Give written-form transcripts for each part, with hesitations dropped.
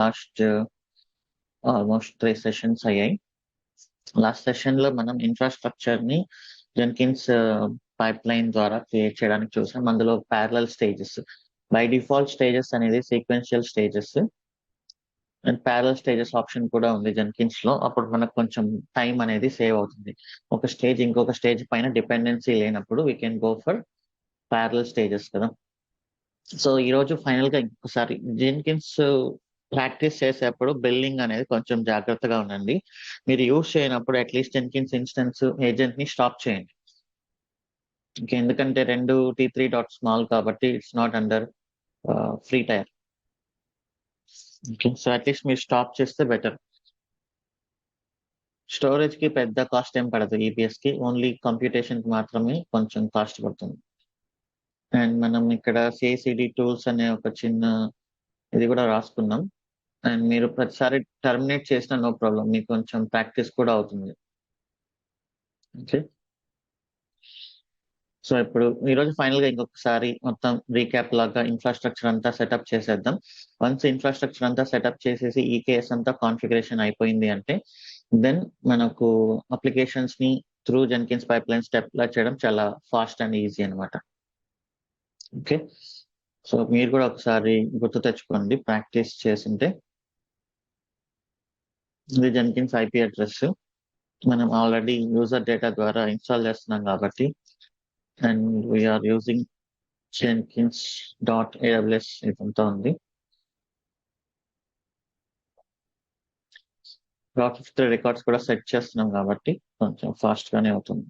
Last almost 3 sessions అయ్యాయి. Last session లో మనం ఇన్ఫ్రాస్ట్రక్చర్ ని జెన్కిన్స్ పైప్ లైన్ ద్వారా క్రియేట్ చేయడానికి చూసాం. అందులో parallel stages, by default stages అనేది sequential stages and parallel stages option కూడా ఉంది జెన్కిన్స్ లో. అప్పుడు మనకు కొంచెం టైం అనేది సేవ్ అవుతుంది. ఒక స్టేజ్ ఇంకొక స్టేజ్ పైన డిపెండెన్సీ లేనప్పుడు we can go for parallel stages కదా. సో ఈ రోజు ఫైనల్ గా ఇంకొకసారి జెన్కిన్స్ ప్రాక్టీస్ చేసేటప్పుడు బిల్డింగ్ అనేది కొంచెం జాగ్రత్తగా ఉండండి. మీరు యూజ్ చేయనప్పుడు అట్లీస్ట్ జెన్కిన్స్ ఇన్స్టెన్స్ ఏజెంట్ ని స్టాప్ చేయండి. ఎందుకంటే రెండు T3 డాట్ స్మాల్ కాబట్టి it's not under free tyre. So at least మీరు స్టాప్ చేస్తే బెటర్. స్టోరేజ్ కి పెద్ద కాస్ట్ ఏం పడదు, ఈపీఎస్ కి ఓన్లీ కంప్యూటేషన్ కి మాత్రమే కొంచెం కాస్ట్ పడుతుంది. అండ్ మనం ఇక్కడ సిఐసిడి టూల్స్ అనే ఒక చిన్న ఇది కూడా రాసుకున్నాం. అండ్ మీరు ప్రతిసారి టర్మినేట్ చేసినా నో ప్రాబ్లం, మీకు కొంచెం ప్రాక్టీస్ కూడా అవుతుంది. ఓకే, సో ఇప్పుడు ఈరోజు ఫైనల్ గా ఇంకొకసారి మొత్తం రీక్యాప్ లాగా ఇన్ఫ్రాస్ట్రక్చర్ అంతా సెటప్ చేసేద్దాం. వన్స్ ఇన్ఫ్రాస్ట్రక్చర్ అంతా సెటప్ చేసేసి ఈకేఎస్ అంతా కాన్ఫిగరేషన్ అయిపోయింది అంటే దెన్ మనకు అప్లికేషన్స్ ని through Jenkins pipeline step లా చేయడం చాలా ఫాస్ట్ అండ్ ఈజీ అనమాట. ఓకే, సో మీరు కూడా ఒకసారి గుర్తు తెచ్చుకోండి ప్రాక్టీస్ చేసింటే. ఇది జెన్కిన్స్ ఐపీ అడ్రస్ మనం ఆల్రెడీ యూజర్ డేటా ద్వారా ఇన్స్టాల్ చేస్తున్నాం కాబట్టి, and we are using Jenkins dot AWS ఇదంతా ఉంది. ప్రాఫిట్ రికార్డ్స్ కూడా సెట్ చేస్తున్నాం కాబట్టి కొంచెం ఫాస్ట్ గానే అవుతుంది.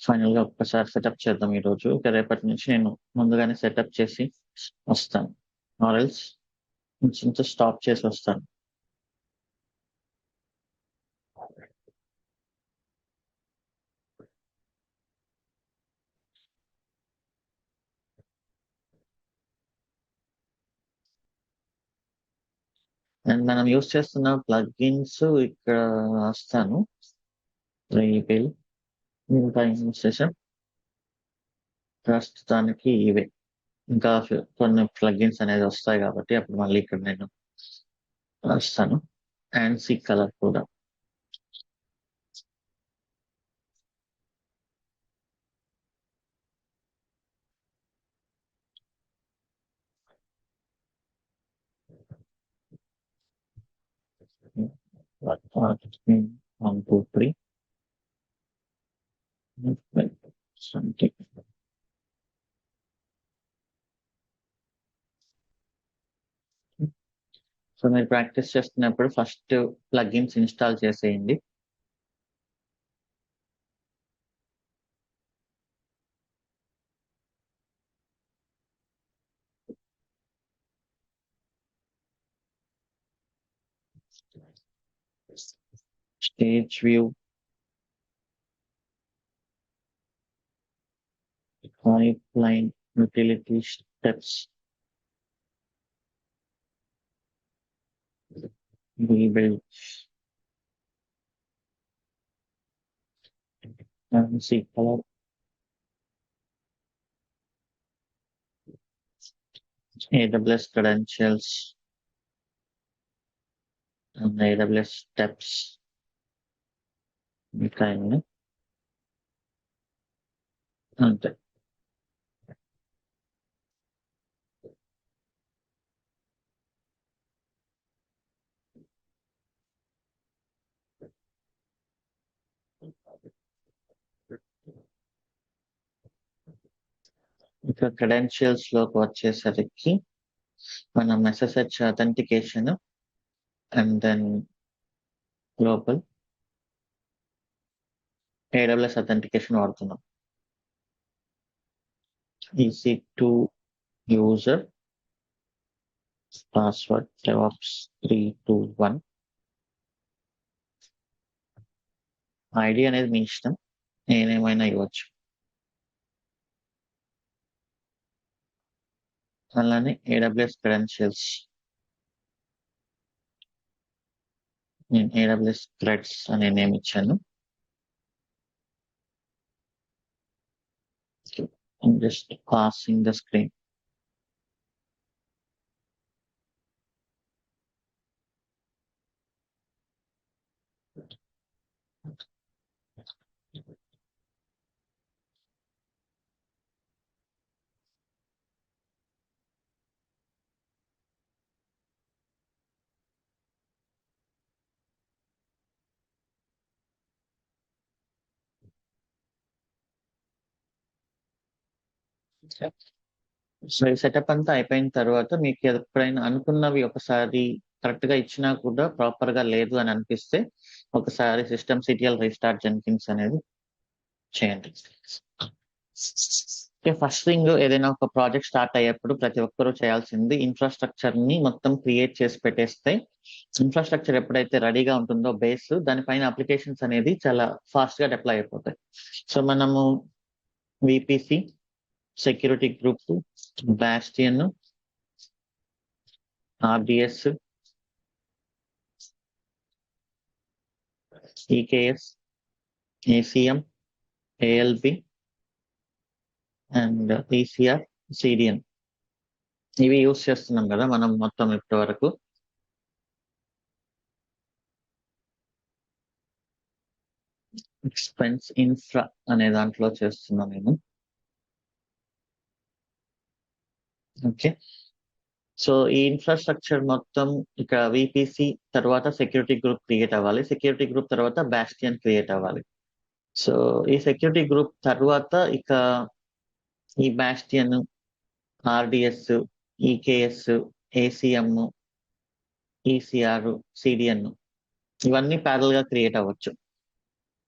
ఫైనల్ గా ఒక్కసారి సెటప్ చేద్దాం ఈ రోజు. ఇక రేపటి నుంచి నేను ముందుగానే సెటప్ చేసి వస్తాను, ఆర్ఎల్స్ కొంచెం స్టాప్ చేసి వస్తాను. అండ్ మనం యూస్ చేస్తున్న ప్లగిన్స్ ఇక్కడ వస్తాను, రీబిల్ ఇంకా యూస్ చేసాం. ప్రస్తుతానికి ఇవే, ఇంకా కొన్ని ప్లగిన్స్ అనేది వస్తాయి కాబట్టి అప్పుడు మళ్ళీ ఇక్కడ నేను వస్తాను. అండ్ సి కలర్ కూడా. One two three something. So మీరు ప్రాక్టీస్ చేస్తున్నప్పుడు ఫస్ట్ ప్లగిన్స్ ఇన్స్టాల్ చేసేయండి. Stage view, pipe line, utility steps, rebuild, and see color, AWS credentials, and AWS steps. ఇంకా ఏమన్నా? అంతే. ఇక క్రెడెన్షియల్స్ లోకి వచ్చేసరికి మనం SSH authentication and then global AWS authentication వాడుతున్నాం. EC2 user password DevOps 321. ID అనేది మీ ఇష్టం. నేనేమైనా ఇవ్వచ్చు. అలానే ఏడబ్ల్యూఎస్ క్రెడెన్షియల్స్, నేను ఏడబ్ల్యూఎస్ క్రెడ్స్ అనే నేమ్ ఇచ్చాను. I'm just passing the screen. So ఈ సెటప్ అంతా అయిపోయిన తర్వాత మీకు ఎప్పుడైనా అనుకున్నవి ఒకసారి కరెక్ట్ గా ఇచ్చినా కూడా ప్రాపర్ గా లేదు అని అనిపిస్తే ఒకసారి సిస్టమ్ సిటిఎల్ రీస్టార్ట్ జెన్కిన్స్ అనేది చేయండి. ఫస్ట్ థింగ్, ఏదైనా ఒక ప్రాజెక్ట్ స్టార్ట్ అయ్యేప్పుడు ప్రతి ఒక్కరూ చేయాల్సింది ఇన్ఫ్రాస్ట్రక్చర్ ని మొత్తం క్రియేట్ చేసి పెట్టేస్తే ఇన్ఫ్రాస్ట్రక్చర్ ఎప్పుడైతే రెడీగా ఉంటుందో బేస్, దానిపైన అప్లికేషన్స్ అనేది చాలా ఫాస్ట్ గా డిప్లాయ్ అయిపోతాయి. సో మనము VPC, security group, bastion, RDS, EKS, ACM, ALB and ECR, CDN ఇవి యూస్ చేస్తున్నాం కదా మనం మొత్తం ఇప్పటి వరకు. ఎక్స్పెన్స్ ఇన్ఫ్రా అనే దాంట్లో చేస్తున్నాం నేను. ఓకే, సో ఈ ఇన్ఫ్రాస్ట్రక్చర్ మొత్తం ఇక్కడ విపిసి తర్వాత సెక్యూరిటీ గ్రూప్ క్రియేట్ అవ్వాలి, సెక్యూరిటీ గ్రూప్ తర్వాత బాస్టియన్ క్రియేట్ అవ్వాలి. సో ఈ సెక్యూరిటీ గ్రూప్ తర్వాత ఇక ఈ bastion, RDS, EKS, ACM, ECR, CDN ఇవన్నీ ప్యారల్ గా క్రియేట్ అవ్వచ్చు.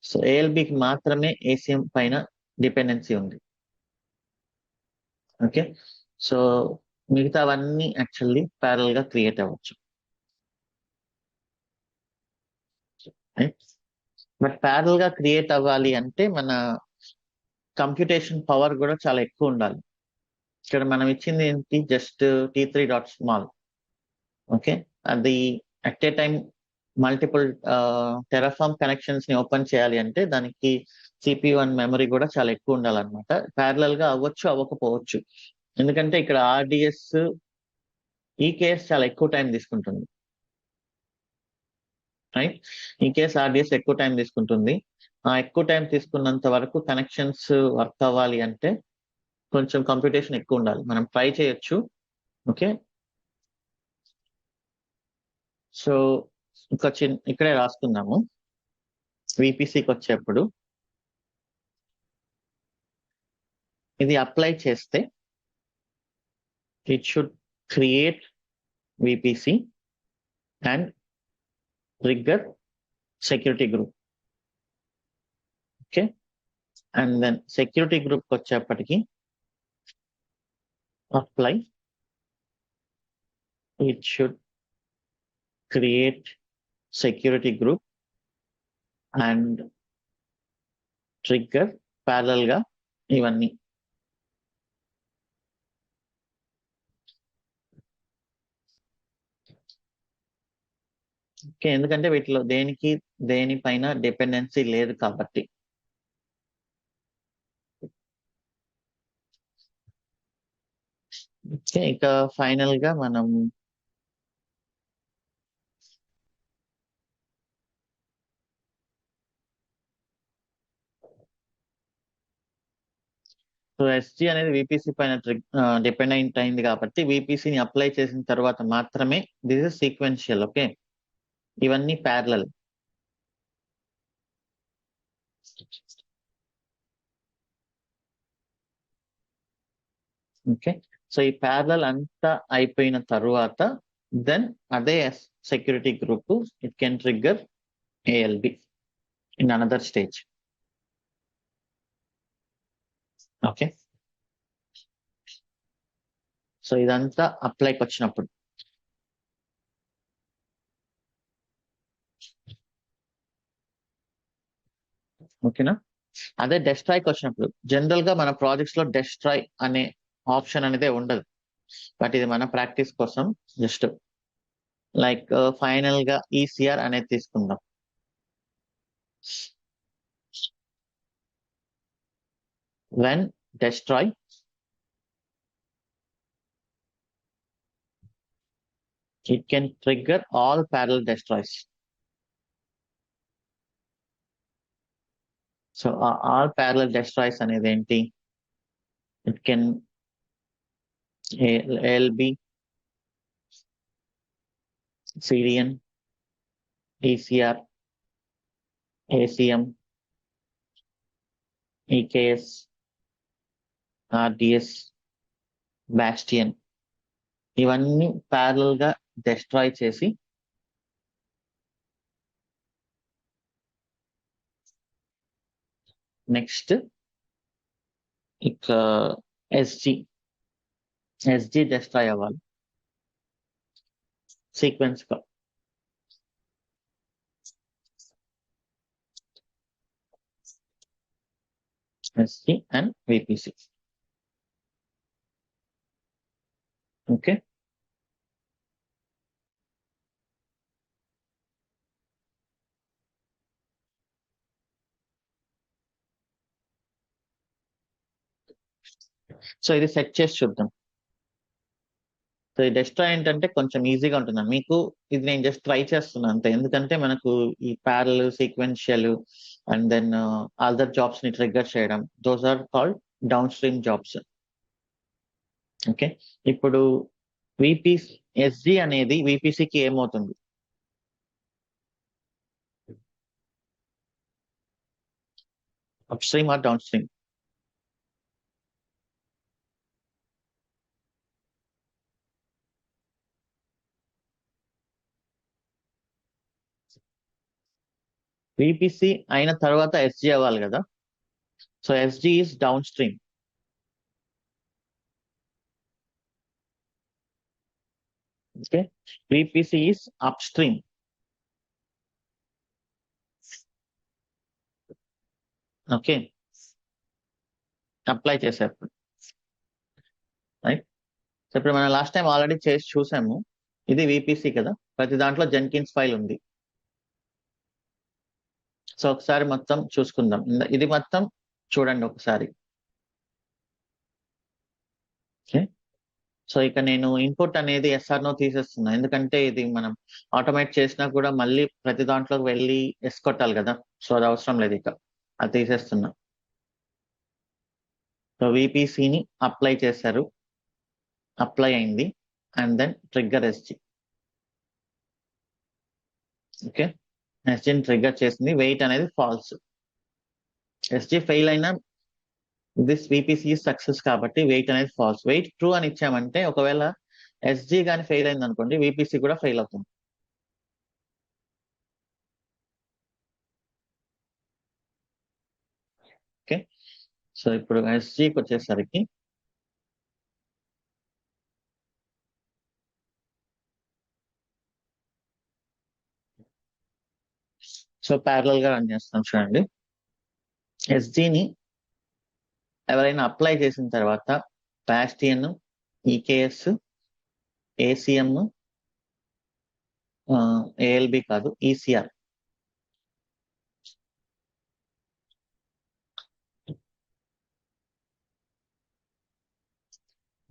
సో ఏఎల్బికి మాత్రమే ఏసిఎం పైన డిపెండెన్సీ ఉంది. ఓకే, సో మిగతావన్నీ యాక్చువల్లీ ప్యారల్ గా క్రియేట్ అవ్వచ్చు. బట్ ప్యారల్ గా క్రియేట్ అవ్వాలి అంటే మన కంప్యూటేషన్ పవర్ కూడా చాలా ఎక్కువ ఉండాలి. ఇక్కడ మనం ఇచ్చింది ఏంటి, జస్ట్ T3.small. ఓకే, అది at a time multiple terraform connections ని ఓపెన్ చేయాలి అంటే దానికి సిపియు అండ్ మెమరీ కూడా చాలా ఎక్కువ ఉండాలన్నమాట. ప్యారలల్ గా అవ్వచ్చు, అవ్వకపోవచ్చు. ఎందుకంటే ఇక్కడ ఆర్డిఎస్, ఈకేఎస్ చాలా ఎక్కువ టైం తీసుకుంటుంది. రైట్, ఈకేఎస్, ఆర్డిఎస్ ఎక్కువ టైం తీసుకుంటుంది. ఆ ఎక్కువ టైం తీసుకున్నంత వరకు కనెక్షన్స్ వర్క్ అవ్వాలి అంటే కొంచెం కంప్యూటేషన్ ఎక్కువ ఉండాలి. మనం ట్రై చేయొచ్చు. ఓకే, సో ఇంకా ఇక్కడే రాసుకుందాము. విపిసికి వచ్చేప్పుడు ఇది అప్లై చేస్తే it should create VPC and trigger security group. Okay, and then security group వచ్చేప్పటికి apply, it should create security group and trigger parallel గా ఇవన్నీ. ఓకే, ఎందుకంటే వీటిలో దేనిపైన డిపెండెన్సీ లేదు కాబట్టి. ఓకే, ఇక ఫైనల్ గా మనం సో ఎస్జి అనేది విపిసి పైన డిపెండెంట్ అయింది కాబట్టి విపిసిని అప్లై చేసిన తర్వాత మాత్రమే దిస్ ఇస్ సీక్వెన్షియల్. ఓకే, ఇవన్నీ ప్యారలల్. ఓకే, సో ఈ ప్యారలల్ అంతా అయిపోయిన తర్వాత దెన్ అదే security group it can trigger ALB in another stage. Okay, so ఇదంతా అప్లైకి వచ్చినప్పుడు. ఓకేనా? అదే డెస్ట్రాయ్కి వచ్చినప్పుడు జనరల్ గా మన ప్రాజెక్ట్స్ లో డెస్ట్రాయ్ అనే ఆప్షన్ అనేది ఉండదు. బట్ ఇది మన ప్రాక్టీస్ కోసం జస్ట్ లైక్ ఫైనల్ గా ఈసీఆర్ అనేది తీసుకుందాం. When destroy it can trigger all parallel destroys. So all parallel destroys అనేది ఏంటి? It can LB, CDN, ECR, ACM, EKS, RDS, bastion, ఇవన్నీ ప్యారలల్ గా డెస్ట్రాయ్ చేసి నెక్స్ట్ ఇక ఎస్జి ఎస్జి డెస్ట్రాయ్ అవ్వాలి సీక్వెన్స్ గా. SG and VPC. Okay, so ఇది set చేసి చూద్దాం. సో ఈ డెస్ట్రాయ్ ఏంటంటే కొంచెం ఈజీగా ఉంటుంది మీకు. ఇది నేను జస్ట్ ట్రై చేస్తున్నాను అంతే, ఎందుకంటే మనకు ఈ parallel, sequential and then other jobs ని ట్రిగ్గర్ చేయడం, those are called downstream jobs. Okay, ఇప్పుడు విపి ఎస్జి అనేది విపిసికి ఏమవుతుంది? Upstream or downstream? VPC అయిన తర్వాత ఎస్జి అవ్వాలి కదా. So SG is downstream. Okay, VPC is upstream. Okay, apply చేశారు. రైట్, సో ఇప్పుడు మనం లాస్ట్ టైం ఆల్రెడీ చేసి చూసాము. ఇది విపిసి కదా, ప్రతి దాంట్లో జెన్కిన్స్ ఫైల్ ఉంది. సో ఒకసారి మొత్తం చూసుకుందాం. ఇది మొత్తం చూడండి ఒకసారి. ఓకే, సో ఇక నేను ఇన్పుట్ అనేది ఎస్ఆర్ నో తీసేస్తున్నా, ఎందుకంటే ఇది మనం ఆటోమేట్ చేసినా కూడా మళ్ళీ ప్రతి దాంట్లోకి వెళ్ళి ఎస్ కొట్టాలి కదా. సో అది అవసరం లేదు, ఇక అది తీసేస్తున్నా. సో విపిసిని అప్లై చేశారు, అప్లై అయింది, and then trigger SG. Okay, ఎస్జిని ట్రిగ్గర్ చేసింది, వెయిట్ అనేది ఫాల్స్. ఎస్జి ఫెయిల్ అయినా దిస్ విపిసి సక్సెస్ కాబట్టి వెయిట్ అనేది ఫాల్స్. వెయిట్ ట్రూ అని ఇచ్చామంటే ఒకవేళ ఎస్జి కానీ ఫెయిల్ అయింది అనుకోండి, విపిసి కూడా ఫెయిల్ అవుతుంది. ఓకే, సో ఇప్పుడు ఎస్జికి వచ్చేసరికి సో ప్యారలల్ గా రన్ చేస్తాం చూడండి. ఎస్జిని ఎవరైనా అప్లై చేసిన తర్వాత బాస్టియన్, ఈకేఎస్, ఏసీఎం, ఏఎల్బి కాదు, ECR,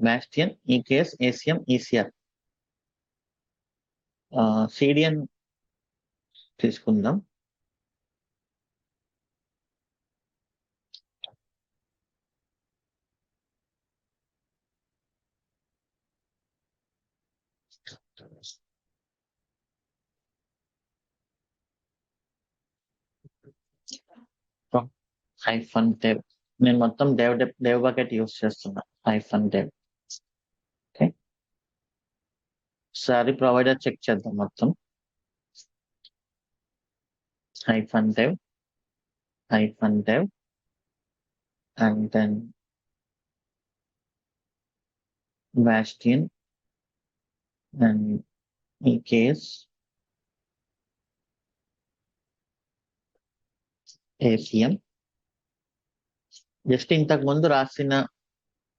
bastion, EKS, ACM, ECR, CDN తీసుకుందాం. హైఫన్ డెవ్, నేను మొత్తం డెవ్ బకెట్ యూస్ చేస్తున్నా. Hyphen dev. Okay, sorry provider check చేద్దాం మొత్తం. Hyphen dev, hyphen dev, and then bastion, and EKS, ACM, just ఇంతకు ముందు రాసిన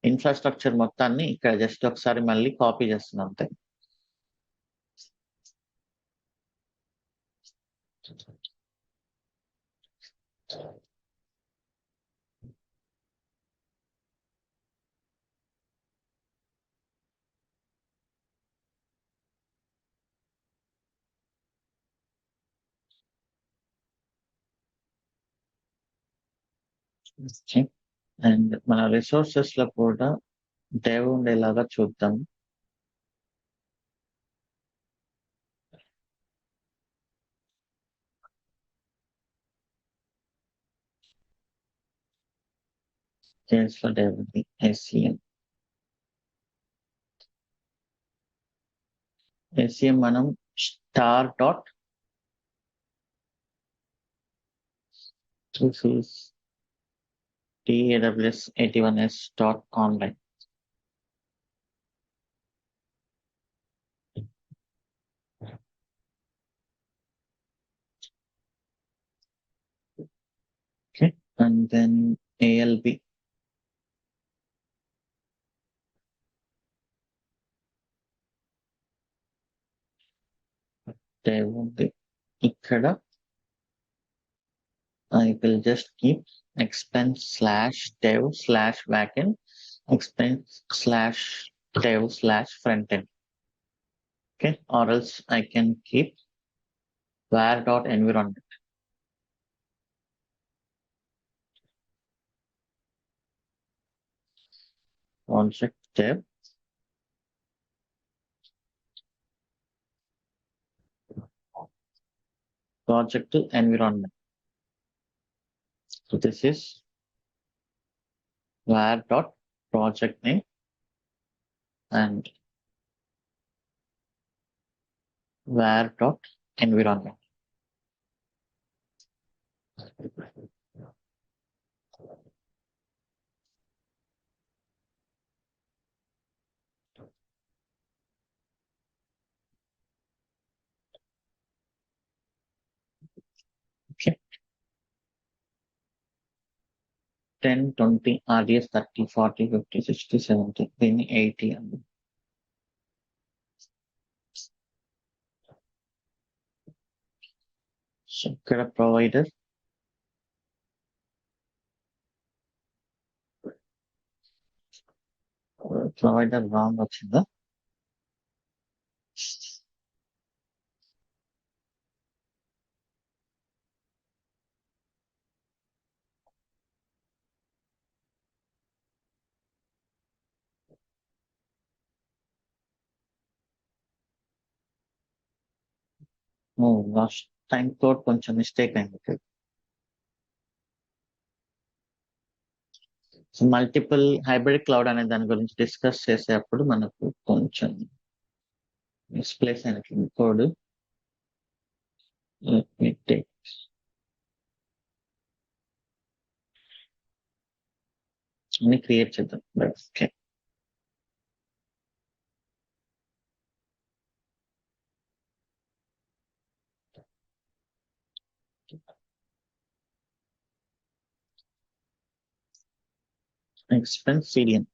ఇన్ఫ్రాస్ట్రక్చర్ మొత్తాన్ని ఇక్కడ జస్ట్ ఒకసారి మళ్ళీ కాపీ చేస్తున్నాం అంతే. అండ్ మన రిసోర్సెస్ లో కూడా డెవ్ ఉండేలాగా చూద్దాం. కేసులో డెవ్ ఉంది SCM మనం star dot TAWS81s.online. Okay, and then ALB. ఇక్కడ I will just keep expense/dev/backend, expense/dev/frontend. Okay, or else I can keep var.environment. Project dev, project environment. So this is var.project name and var.environment. Okay. 10, 20, RDS 30, 40, 50, 60, 70, then 80. So ఇక్కడ provider wrong వచ్చిందా? Last time code కొంచెం mistake అయింది. So multiple hybrid cloud అనే దాని గురించి discuss చేసేటప్పుడు మనకు కొంచెం మిస్ప్లేస్ అయినట్టుంది కోడ్. అన్ని క్రియేట్ చేద్దాం. Okay, expense CDN.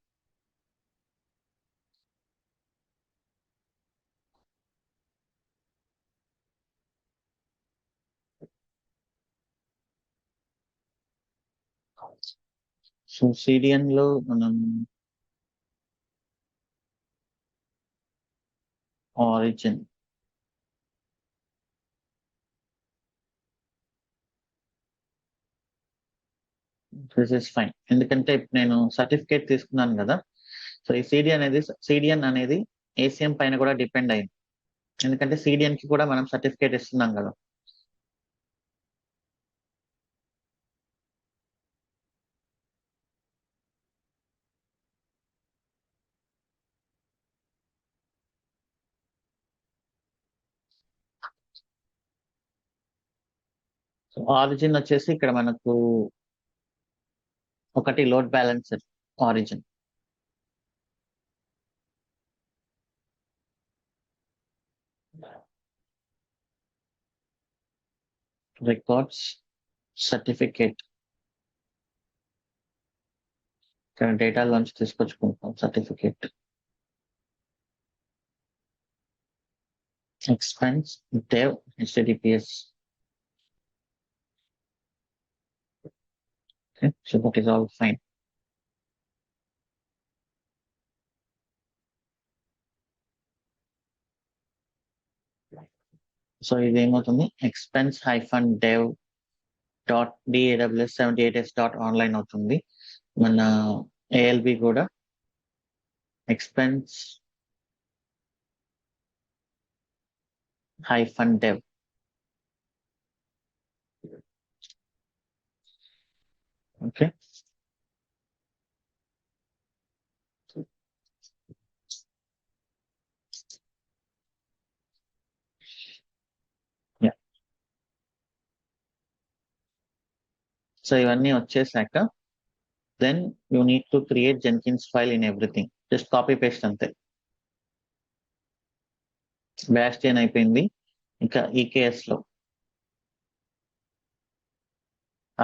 So CDN లో మనం ఆరిజిన్ దిస్ ఇస్ ఫైన్, ఎందుకంటే ఇప్పుడు నేను సర్టిఫికేట్ తీసుకున్నాను కదా. సో ఈ సిడిఎన్ అనేది ACM పైన కూడా డిపెండ్ అయింది, ఎందుకంటే CDN కి కూడా మనం సర్టిఫికేట్ ఇస్తున్నాం కదా. సో ఆరిజిన్ వచ్చేసి ఇక్కడ మనకు ఒకటి load balancer origin, records certificate ఇక్కడ డేటాలోంచి తీసుకొచ్చుకుంటాం certificate. expense dev https. Okay, so that is all fine. So ఇది ఏమవుతుంది, expense dev dot daws78s dot online అవుతుంది. మన ALB కూడా expense dev. ఓకే, సో ఇవన్నీ వచ్చేసాక then you need to create Jenkins file in everything. Just copy paste అంతే. Bastion అయిపోయింది. ఇంకా EKS లో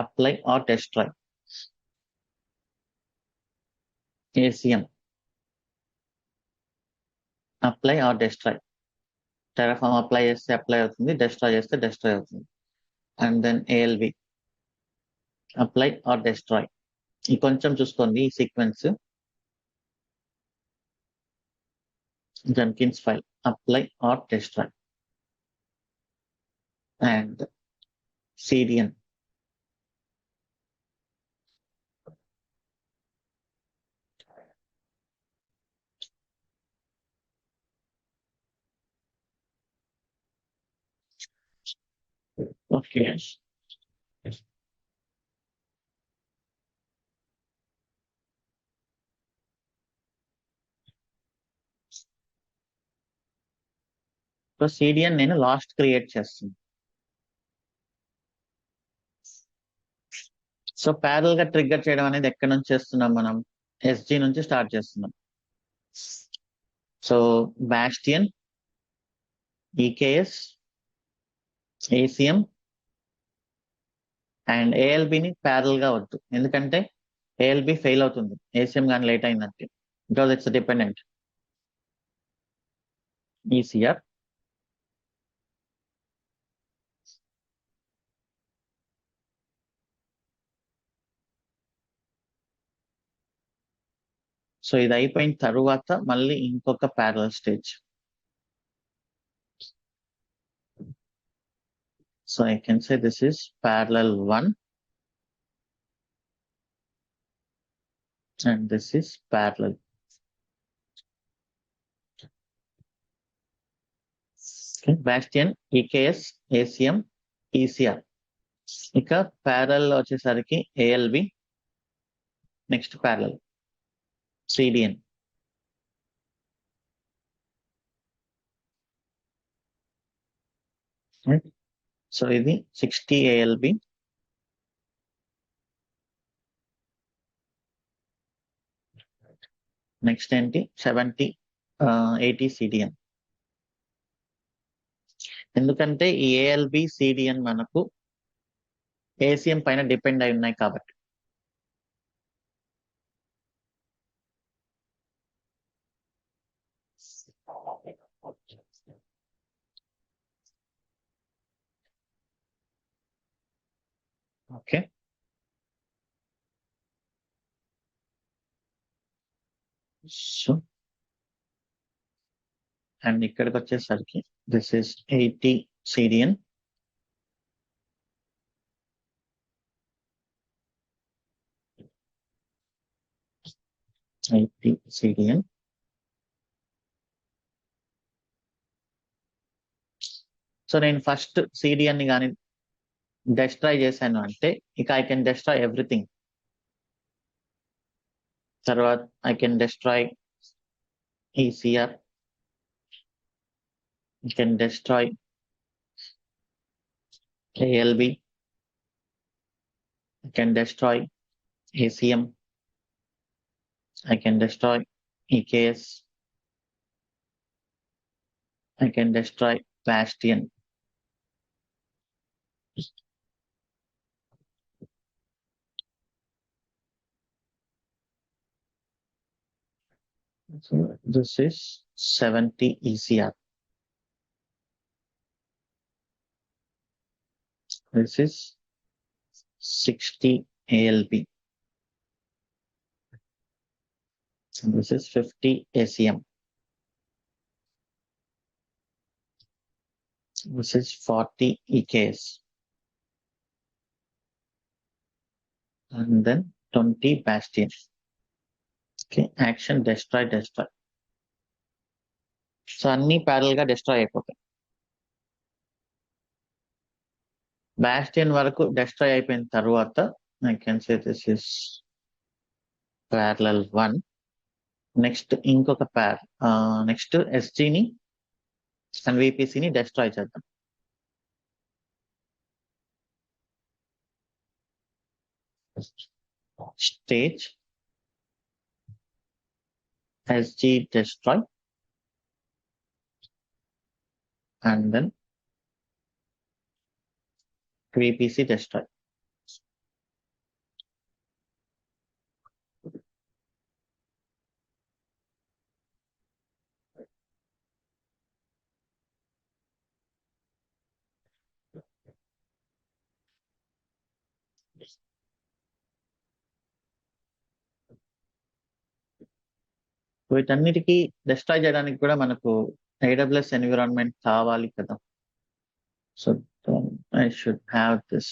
apply or destroy. ACM apply or destroy. Terraform apply చేస్తే అప్లై అవుతుంది, డెస్ట్రాయ్ చేస్తే డెస్ట్రాయ్ అవుతుంది. And then ALB apply or destroy. ఈ కొంచెం చూసుకోండి ఈ sequence. Jenkins file apply or destroy and CDN. Okay, so CDN నేను లాస్ట్ క్రియేట్ చేస్తాను. సో ప్యారల్ గా ట్రిగ్గర్ చేయడం అనేది ఎక్కడి నుంచి చేస్తున్నాం మనం, SG నుంచి స్టార్ట్ చేస్తున్నాం. So Bastian, EKS, ACM and ALB ని ప్యారల్ గా వద్దు, ఎందుకంటే ALB ఫెయిల్ అవుతుంది ACM కానీ లేట్ అయిందంటే, because it's dependent. ECR so ఇది అయిపోయిన తరువాత మళ్ళీ ఇంకొక parallel stage. So I can say this is parallel 1 and this is parallel. Okay, Bastian, EKS, ACM, ECR. ఇక ప్యారల్ వచ్చేసరికి ALB, next parallel CDN. So ఇది 60 ALB, నెక్స్ట్ ఏంటి 70 80 CDN. ఎందుకంటే ఈ ALB CDN మనకు ACM పైన డిపెండ్ అయి ఉన్నాయి కాబట్టి. ఓకే, సో అండ్ ఇక్కడికి వచ్చేసరికి దిస్ ఇస్ 80 CDN. సో నేను ఫస్ట్ CDN ని కానీ డెస్ట్రాయ్ చేశాను అంటే ఇక ఐ కెన్ డెస్ట్రాయ్ ఎవ్రీథింగ్. తర్వాత I can destroy ECR, I can destroy ALB, I can destroy ACM, I can destroy EKS, I can destroy Bastion. So this is 70 ECR. This is 60 ALB. And this is 50 ACM. This is 40 EKS. And then 20 Bastion. Okay, action destroy, destroy. So అన్ని parallel గా destroy అయిపోతాయి. Bastion వరకు destroy అయిపోయిన తర్వాత I can say this is parallel 1. Next ఇంకొక next ఎస్జీని and విపిసిని destroy చేద్దాం. Stage SG destroy and then VPC destroy. వీటన్నిటికీ డిస్ట్రాయ్ చేయడానికి కూడా మనకు AWS ఎన్విరాన్మెంట్ కావాలి కదా. So I should have this.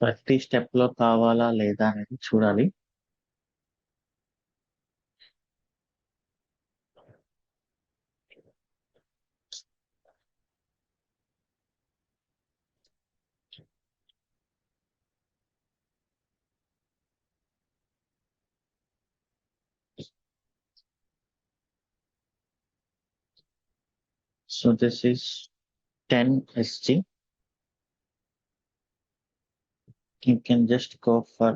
ప్రతి స్టెప్ లో కావాలా లేదా అనేది చూడాలి. So this is 10 SG. You can just go for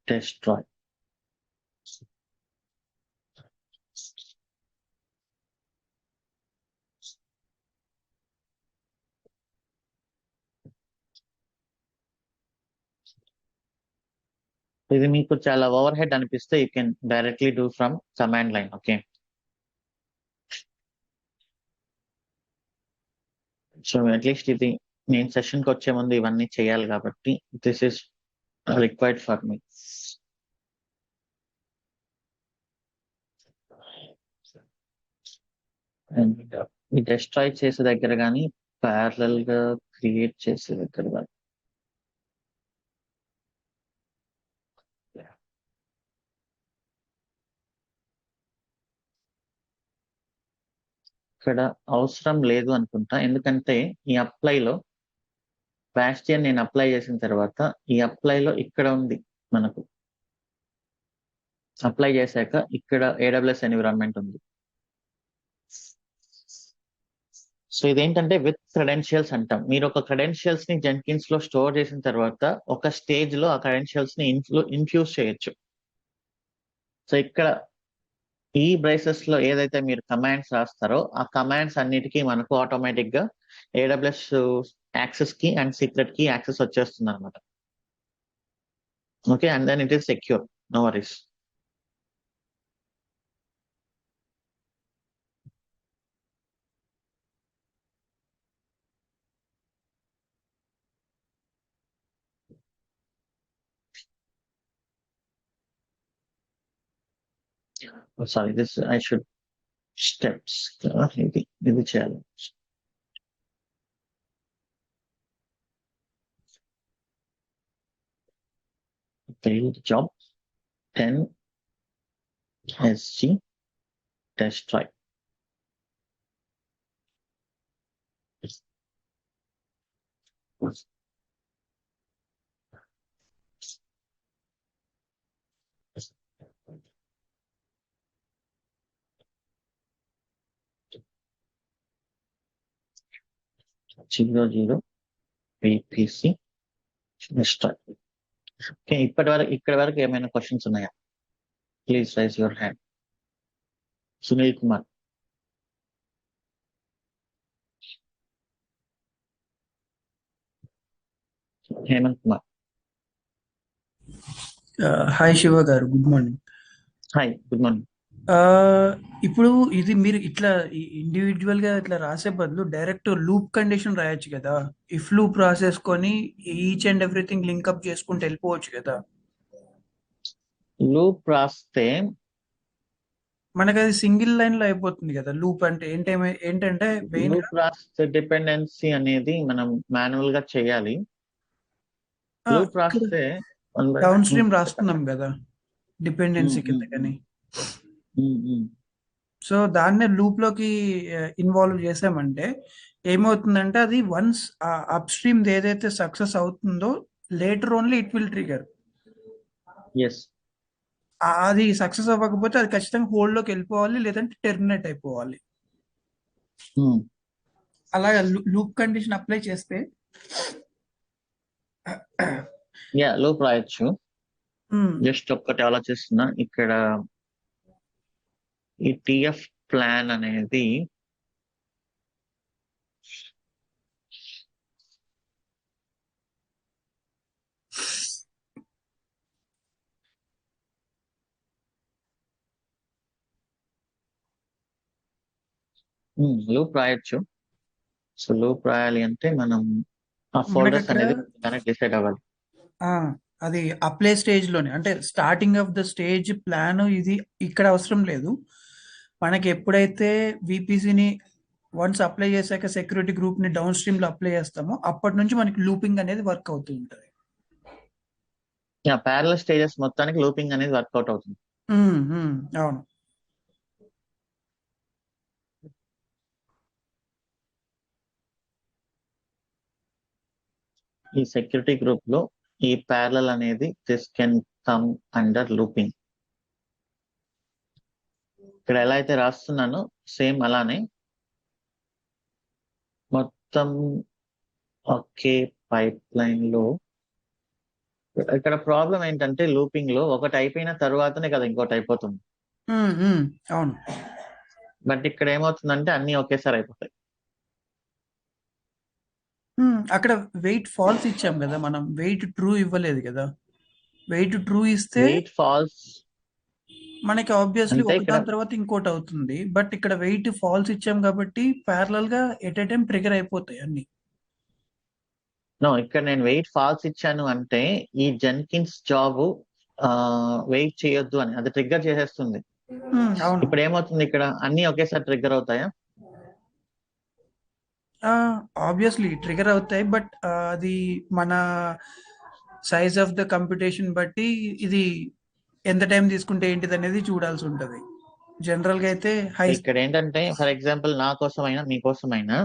destroy. ఇది మీకు చాలా ఓవర్ హెడ్ అనిపిస్తే you can directly do from command line. Okay, so at least ఇది నేను సెషన్ కి వచ్చే ముందు ఇవన్నీ చేయాలి కాబట్టి this is required for me. And ఈ డిస్ట్రాయ్ చేసే దగ్గర కానీ ప్యారలల్ గా క్రియేట్ చేసే దగ్గర కానీ ఇక్కడ అవసరం లేదు అనుకుంటా. ఎందుకంటే ఈ అప్లైలో బాస్టియన్ నేను అప్లై చేసిన తర్వాత ఈ అప్లైలో ఇక్కడ ఉంది మనకు. అప్లై చేశాక ఇక్కడ AWS ఎన్విరాన్మెంట్ ఉంది. సో ఇదేంటంటే విత్ క్రెడెన్షియల్స్ అంటాం. మీరు ఒక క్రెడెన్షియల్స్ ని జెన్కిన్స్ లో స్టోర్ చేసిన తర్వాత ఒక స్టేజ్ లో ఆ క్రెడెన్షియల్స్ ని ఇన్ఫ్యూజ్ చేయొచ్చు. సో ఇక్కడ ఈ బ్రేసెస్ లో ఏదైతే మీరు కమాండ్స్ రాస్తారో ఆ కమాండ్స్ అన్నిటికీ మనకు ఆటోమేటిక్ గా AWS యాక్సెస్ కి అండ్ సీక్రెట్ కి యాక్సెస్ వచ్చేస్తుంది అనమాట. Okay, and then it is secure, no worries. Sorry, this I should steps. ఇది చేయాలి. failed job 10 SG destroy. Zero zero VPC destroy. Okay, ఇక్కడ వరకు ఏమైనా క్వశ్చన్స్ ఉన్నాయా? Please raise your hand. Sunil Kumar. Hemanth Kumar. Hi Shiva garu, good morning. Hi, good morning. ఇప్పుడు ఇది మీరు ఇట్లా ఇండివిజువల్ గా ఇట్లా రాసే బదులు డైరెక్ట్ లూప్ కండిషన్ రాయొచ్చు కదా. ఇఫ్ లూప్ రాసేసుకొని ఈచ్ అండ్ ఎవ్రీథింగ్ లింకప్ చేసుకుంటూ వెళ్ళిపోవచ్చు కదా. లూప్ రాస్తే మనకి అది సింగిల్ లైన్ లో అయిపోతుంది కదా. లూప్ అంటే ఏంటంటే మెయిన్ గా లూప్ రాస్తే డిపెండెన్సీ అనేది మనం మాన్యువల్ గా చేయాలి. లూప్ ఇక్కడ రాస్తే వన్ బై డౌన్ స్ట్రీమ్ చెప్పండి. రాస్తున్నాం కదా డిపెండెన్సీ కిందకని. సో దాన్నే లూప్ లోకి ఇన్వాల్వ్ చేసామంటే ఏమవుతుందంటే అది వన్స్ అప్ స్ట్రీమ్ ఏదైతే సక్సెస్ అవుతుందో later only it will trigger. Yes. అది సక్సెస్ అవ్వకపోతే అది ఖచ్చితంగా హోల్డ్ లోకి వెళ్ళిపోవాలి, లేదంటే టెర్మినేట్ అయిపోవాలి. అలాగా లూప్ కండిషన్ అప్లై చేస్తే యా, లూప్ రాయొచ్చు. ఉమ్, జస్ట్ ఒక్కటి ఆలోచిస్తున్నా ఇక్కడ. ఈ టిఎఫ్ ప్లాన్ అనేది లూప్ రాయొచ్చు. సో లూప్ రాయాలి అంటే మనం ఆ మనకి ఫోల్డర్స్ అక్కడ అనేది డిసైడ్ అవ్వాలి. ఆ, అది అప్లై స్టేజ్ లోనే అంటే starting of the stage plan ఇది ఇక్కడ అవసరం లేదు. మనకి ఎప్పుడైతే విపిసిని వన్స్ అప్లై చేశాక సెక్యూరిటీ గ్రూప్ ని డౌన్ స్ట్రీమ్ లో అప్లై చేస్తామో అప్పటి నుంచి మనకి లూపింగ్ అనేది వర్క్ అవుతూ ఉంటుంది. ప్యారలల్ స్టేజెస్ మొత్తానికి లూపింగ్ అనేది వర్కౌట్ అవుతుంది. అవును. ఈ సెక్యూరిటీ గ్రూప్ లో ఈ ప్యారలల్ అనేది this can come under looping. ఇక్కడ ఎలా అయితే రాస్తున్నానో సేమ్ అలానే మొత్తం ఒకే పైప్ లైన్ లో. ఇక్కడ ప్రాబ్లం ఏంటంటే లూపింగ్ లో ఒకటి అయిపోయిన తర్వాతనే కదా ఇంకోటి అయిపోతుంది. అవును. బట్ ఇక్కడ ఏమవుతుందంటే అన్ని ఒకేసారి అయిపోతాయి. అక్కడ వెయిట్ ఫాల్స్ ఇచ్చాం కదా, మనం వెయిట్ ట్రూ ఇవ్వలేదు కదా. వెయిట్ ట్రూ ఇస్తే వెయిట్ ఫాల్స్ మనకి ఆబ్వియస్లీ అంటే ఇక్కడ ఒకదాని తర్వాత ఇంకోటి అవుతుంది. బట్ ఇక్కడ వెయిట్ ఫాల్స్ ఇచ్చాం కాబట్టి ప్యారలల్ గా ఎట్ ఎ టైం ట్రిగర్ అయిపోతాయి అన్ని. ఇక్కడ నేను వెయిట్ ఫాల్స్ ఇచ్చాను అంటే ఈ జెన్కిన్స్ జాబ్ వెయిట్ చేయొద్దు అని అది ట్రిగ్గర్ చేసేస్తుంది. అవును. ఇప్పుడు ఏమవుతుంది ఇక్కడ అన్ని ఒకేసారి ట్రిగ్గర్ అవుతాయా? ఆబ్వియస్లీ ట్రిగర్ అవుతాయి, బట్ అది మన సైజ్ ఆఫ్ ద కంప్యూటేషన్ బట్టి ఇది ఎంత టైం తీసుకుంటే ఏంటిది అనేది చూడాల్సి ఉంటుంది. జనరల్ గా అయితే హై. ఇక్కడ ఏంటంటే ఫర్ ఎగ్జాంపుల్ నా కోసమైనా మీకోసమైనా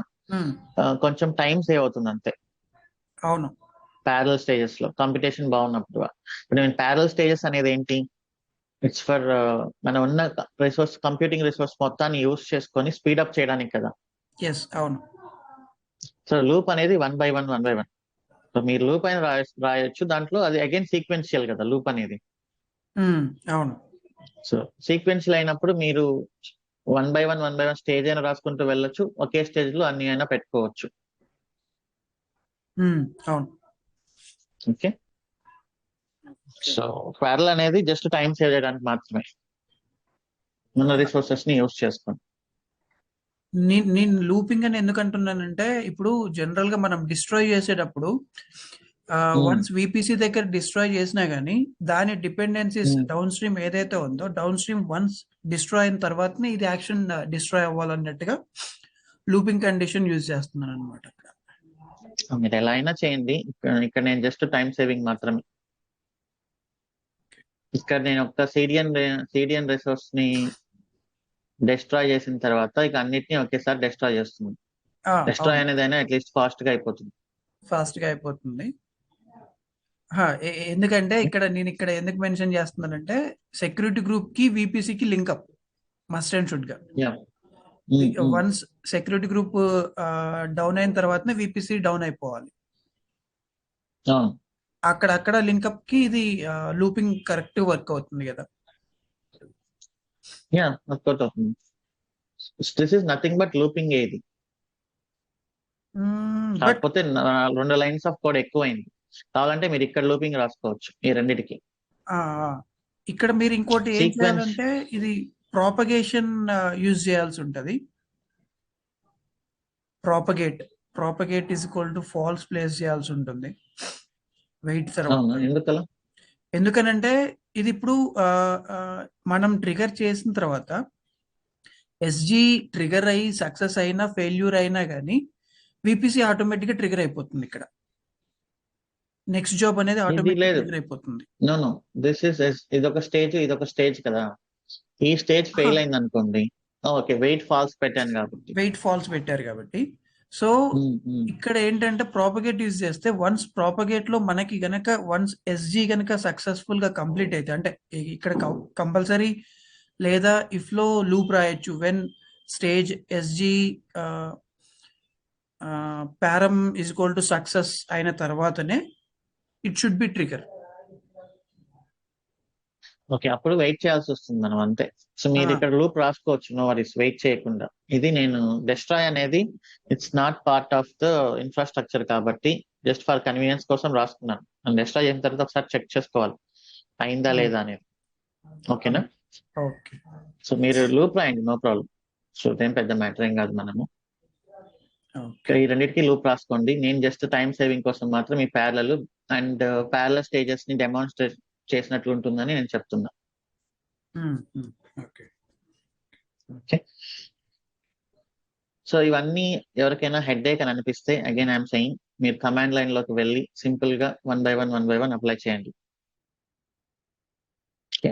కొంచెం టైం సేవ్ అవుతుంది అంతే. అవును. ప్యారల్ స్టేజెస్ లో కంపిటీషన్ బాగున్నప్పుడు. ఇప్పుడు నేను ప్యారల్ స్టేజెస్ అనేది ఏంటి? ఇట్స్ ఫర్ మనం ఉన్న కంప్యూటింగ్ రిసోర్స్ మొత్తాన్ని యూస్ చేసుకొని స్పీడప్ చేయడానికి కదా. ఎస్, అవును. సో లూప్ అనేది వన్ బై వన్. సో మీరు లూప్ అయిన రాయొచ్చు దాంట్లో, అది అగైన్ సీక్వెన్షియల్ కదా లూప్ అనేది. అవును. సో సీక్వెన్షియల్ అయినప్పుడు మీరు వన్ బై వన్ స్టేజ్ అయినా రాసుకుంటూ వెళ్ళొచ్చు, ఒకే స్టేజ్ లో అన్ని అయినా పెట్టుకోవచ్చు. అవును. ఓకే. సో ప్యారల్ అనేది జస్ట్ టైం సేవ్ చేయడానికి మాత్రమే, మన రిసోర్సెస్ ని యూస్ చేసుకోండి. నేను లూపింగ్ అని ఎందుకు అంటున్నానంటే ఇప్పుడు జనరల్ గా మనం డిస్ట్రాయ్ చేసేటప్పుడు వన్స్ విపిసి దగ్గర డిస్ట్రాయ్ చేసినా గానీ దాని డిపెండెన్సీస్ డౌన్ స్ట్రీమ్ ఏదైతే ఉందో డౌన్ స్ట్రీమ్ వన్స్ డిస్ట్రాయ్ అయిన తర్వాతనే ఇది యాక్షన్ డిస్ట్రాయ్ అవ్వాలన్నట్టుగా లూపింగ్ కండిషన్ యూజ్ చేస్తున్నాను అనమాట. మీరు ఎలా అయినా చేయండి. ఇక్కడ నేను జస్ట్ టైం సేవింగ్ మాత్రమే. ఇక్కడ నేను ఒక సిడిఎన్ రిసోర్స్ ని డిస్ట్రాయ్ చేసిన తర్వాత ఇక అన్నిటిని ఒకేసారి డిస్ట్రాయ్ చేస్తుంది. డిస్ట్రాయ్ అవును, అనేది అయినా అట్లీస్ట్ ఫాస్ట్ గా అయిపోతుంది. ఫాస్ట్ గా అయిపోతుంది. ఎందుకంటే ఇక్కడ ఎందుకు మెన్షన్ చేస్తున్నానంటే సెక్యూరిటీ గ్రూప్ కి విపిసికి లింకప్ మస్ట్ అండ్ షుడ్ గా. Yeah. Once security group down అయిన తర్వాతనే విపిసి డౌన్ అయిపోవాలి. అవును. అక్కడ లింకప్ కి ఇది లూపింగ్ కరెక్ట్ వర్క్ అవుతుంది కదా. యా, వర్కౌట్ అవుతుంది. This is nothing but looping ఏది. బట్ కాకపోతే 2 లైన్స్ ఆఫ్ కోడ్ ఎక్కువైంది. కావాలంటే మీరు ఇక్కడ లూపింగ్ రాసుకోవచ్చు ఈ రెండిటికి. ఆ, ఆ. ఇక్కడ మీరు ఇంకోటి ఏం సీక్వెన్స్ చేయాలంటే ఇది ప్రాపగేషన్ యూజ్ చేయాల్సి ఉంటుంది. Propagate propagate is equal to falls place చేయాల్సి ఉంటుంది వెయిట్ తర్వాత. అవునా, ఎందుకలా? ఎందుకనంటే ఇది ఇప్పుడు ఆ, ఆ, మనం ట్రిగర్ చేసిన తర్వాత ఎస్జి ట్రిగర్ అయ్యి సక్సెస్ అయినా ఫెయిల్యూర్ అయినా కానీ విపిసి ఆటోమేటిక్గా ట్రిగర్ అయిపోతుంది. ఇక్కడ నెక్స్ట్ జాబ్ అనేది ఇది ఆటోమేటిక్ లేదు. ట్రిగర్ అయిపోతుంది. నో, దిస్ ఇస్ ఇదొక స్టేజ్, ఇదొక స్టేజ్ కదా. ఈ స్టేజ్ ఫెయిల్ అయింది అనుకోండి, ఓకే వెయిట్ ఫాల్స్ పెట్టాను కాబట్టి. వెయిట్ ఫాల్స్ పెట్టారు కాబట్టి సో ఇక్కడ ఏంటంటే ప్రాపగేట్ యూజ్ చేస్తే వన్స్ ప్రాపగేట్ లో మనకి గనక వన్స్ ఎస్జి గనక సక్సెస్ఫుల్ గా కంప్లీట్ అయితే అంటే ఇక్కడ కంపల్సరీ లేదా ఇఫ్ లో లూప్ రాయొచ్చు వెన్ స్టేజ్ ఎస్జి పారం ఈజ్ ఈక్వల్ టు సక్సెస్ అయిన తర్వాతనే it should be trigger. Okay, అప్పుడు వెయిట్ చేయాల్సి వస్తుంది మనం, అంతే. సో మీరు ఇక్కడ లూప్ రాసుకోవచ్చు, నో వరీస్, వెయిట్ చేయకుండా. ఇది నేను డెస్ట్రాయ్ అనేది it's not part of the infrastructure కాబట్టి జస్ట్ ఫర్ కన్వీనియన్స్ కోసం రాసుకున్నాను. డెస్ట్రాయ్ చేసిన తర్వాత ఒకసారి చెక్ చేసుకోవాలి అయిందా లేదా అనేది. ఓకేనా? ఓకే, సో మీరు లూప్ రాయండి, నో ప్రాబ్లం. సో ఇదేం పెద్ద మ్యాటర్ ఏం కాదు. మనము ఈ రెండింటికి లూప్ రాసుకోండి. నేను జస్ట్ టైం సేవింగ్ కోసం మాత్రం ఈ ప్యారలల్ అండ్ ప్యారలల్ స్టేజెస్ ని డెమాన్స్ట్రేట్ చేసినట్లు ఉంటుందని నేను చెప్తున్నా. ఓకే. సో ఇవన్నీ ఎవరికైనా హెడ్ ఏక్ అని అనిపిస్తే అగైన్ ఐఎమ్ సెయింగ్ మీరు కమాండ్ లైన్ లోకి వెళ్ళి సింపుల్ గా 1 by 1 అప్లై చేయండి.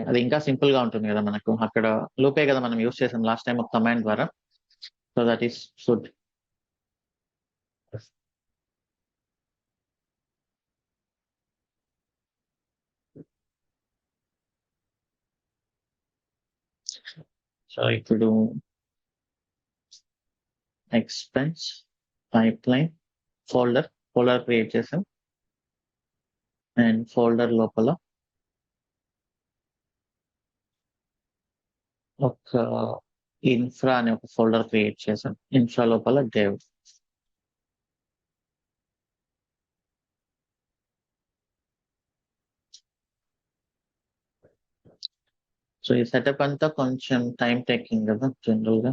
అది ఇంకా సింపుల్ గా ఉంటుంది కదా మనకు. అక్కడ లూపే కదా మనం యూస్ చేసాం లాస్ట్ టైం ఒక కమాండ్ ద్వారా. So that is good. So ఇప్పుడు ఎక్స్పెన్స్ పైప్లైన్ ఫోల్డర్ క్రియేట్ చేసాం. అండ్ ఫోల్డర్ లోపల ఒక ఇన్ఫ్రా అనే ఒక ఫోల్డర్ క్రియేట్ చేసాం. ఇన్ఫ్రా లోపల డెవ్. సో ఈ సెటప్ అంతా కొంచెం టైం టేకింగ్ కదా జనరల్ గా.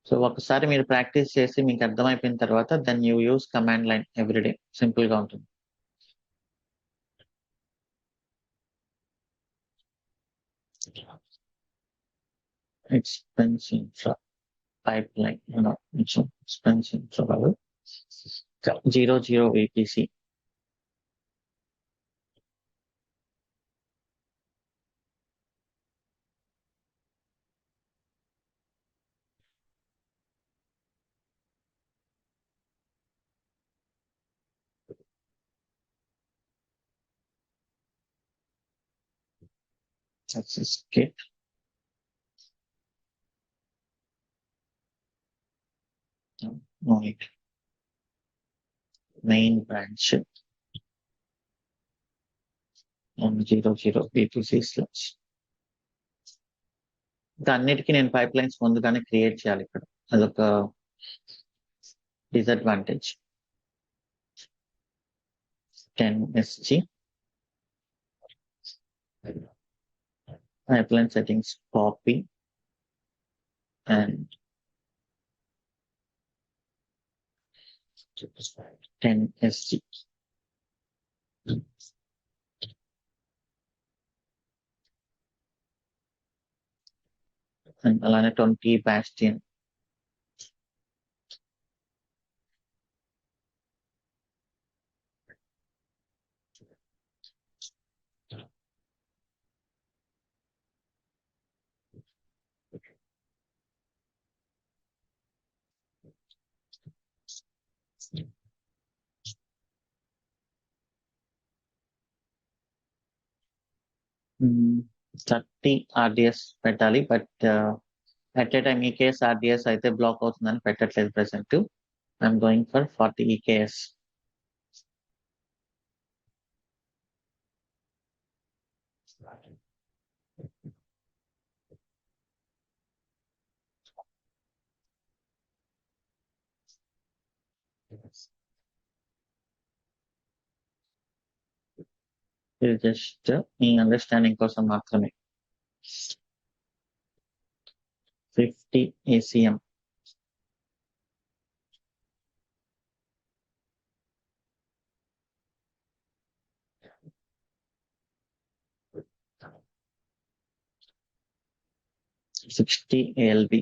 సో ఒకసారి మీరు ప్రాక్టీస్ చేసి మీకు అర్థమైపోయిన తర్వాత then you use command line everyday. Simple గా ఉంటుంది. Expense infra pipeline expense infra 00 VPC. Access kit. No need. Main branch on 00 VPC/. అన్నిటికీ నేను పైప్ లైన్స్ ముందుగానే క్రియేట్ చేయాలి ఇక్కడ. అదొక disadvantage. 10 SG pipeline settings copy and 10 SG. And అలానే 20 Bastion. Hmm, 30 RDS పెట్టాలి. But at a time EKS RDS అయితే black అవుతుందని పెట్టట్లేదు present. I'm going for 40 EKS. ఇది జస్ట్ మీ అండర్స్టాండింగ్ కోసం మాత్రమే. 50 ACM. $60 ALB.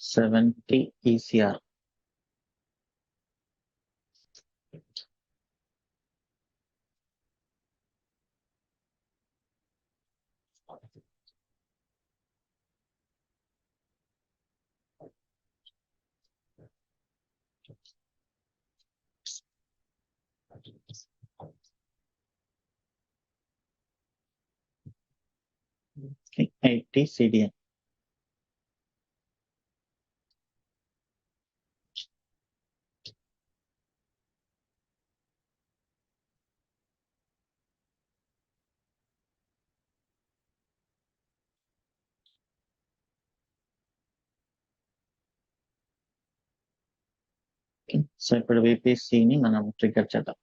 $70 ECR. Okay, 80 CDM. Okay, so ఇప్పుడు VPCని మనం ట్రిగ్గర్ చేద్దాం.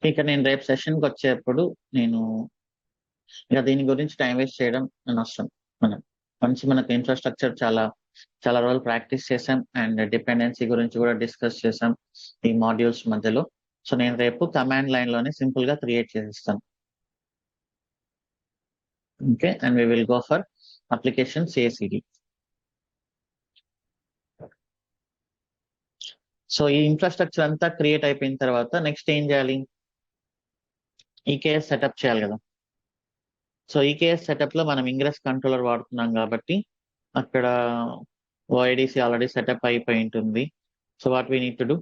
ఇక నేను రేపు సెషన్కి వచ్చేప్పుడు నేను ఇక దీని గురించి టైం వేస్ట్ చేయడం అనవసరం. మనకు ఇన్ఫ్రాస్ట్రక్చర్ చాలా చాలా రోజులు ప్రాక్టీస్ చేసాం అండ్ డిపెండెన్సీ గురించి కూడా డిస్కస్ చేసాం ఈ మాడ్యూల్స్ మధ్యలో. సో నేను రేపు కమాండ్ లైన్ లోనే సింపుల్ గా క్రియేట్ చేసిస్తాను. Okay, and we will go for application CI/CD. So ఈ ఇన్ఫ్రాస్ట్రక్చర్ అంతా క్రియేట్ అయిపోయిన తర్వాత నెక్స్ట్ ఏం చేయాలి? EKS సెటప్ చేయాలి కదా. సో EKS సెటప్ లో మనం ఇంగ్రెస్ కంట్రోలర్ వాడుతున్నాం కాబట్టి అక్కడ OIDC ఆల్రెడీ సెటప్ అయిపోయి ఉంటుంది. So what we need to do,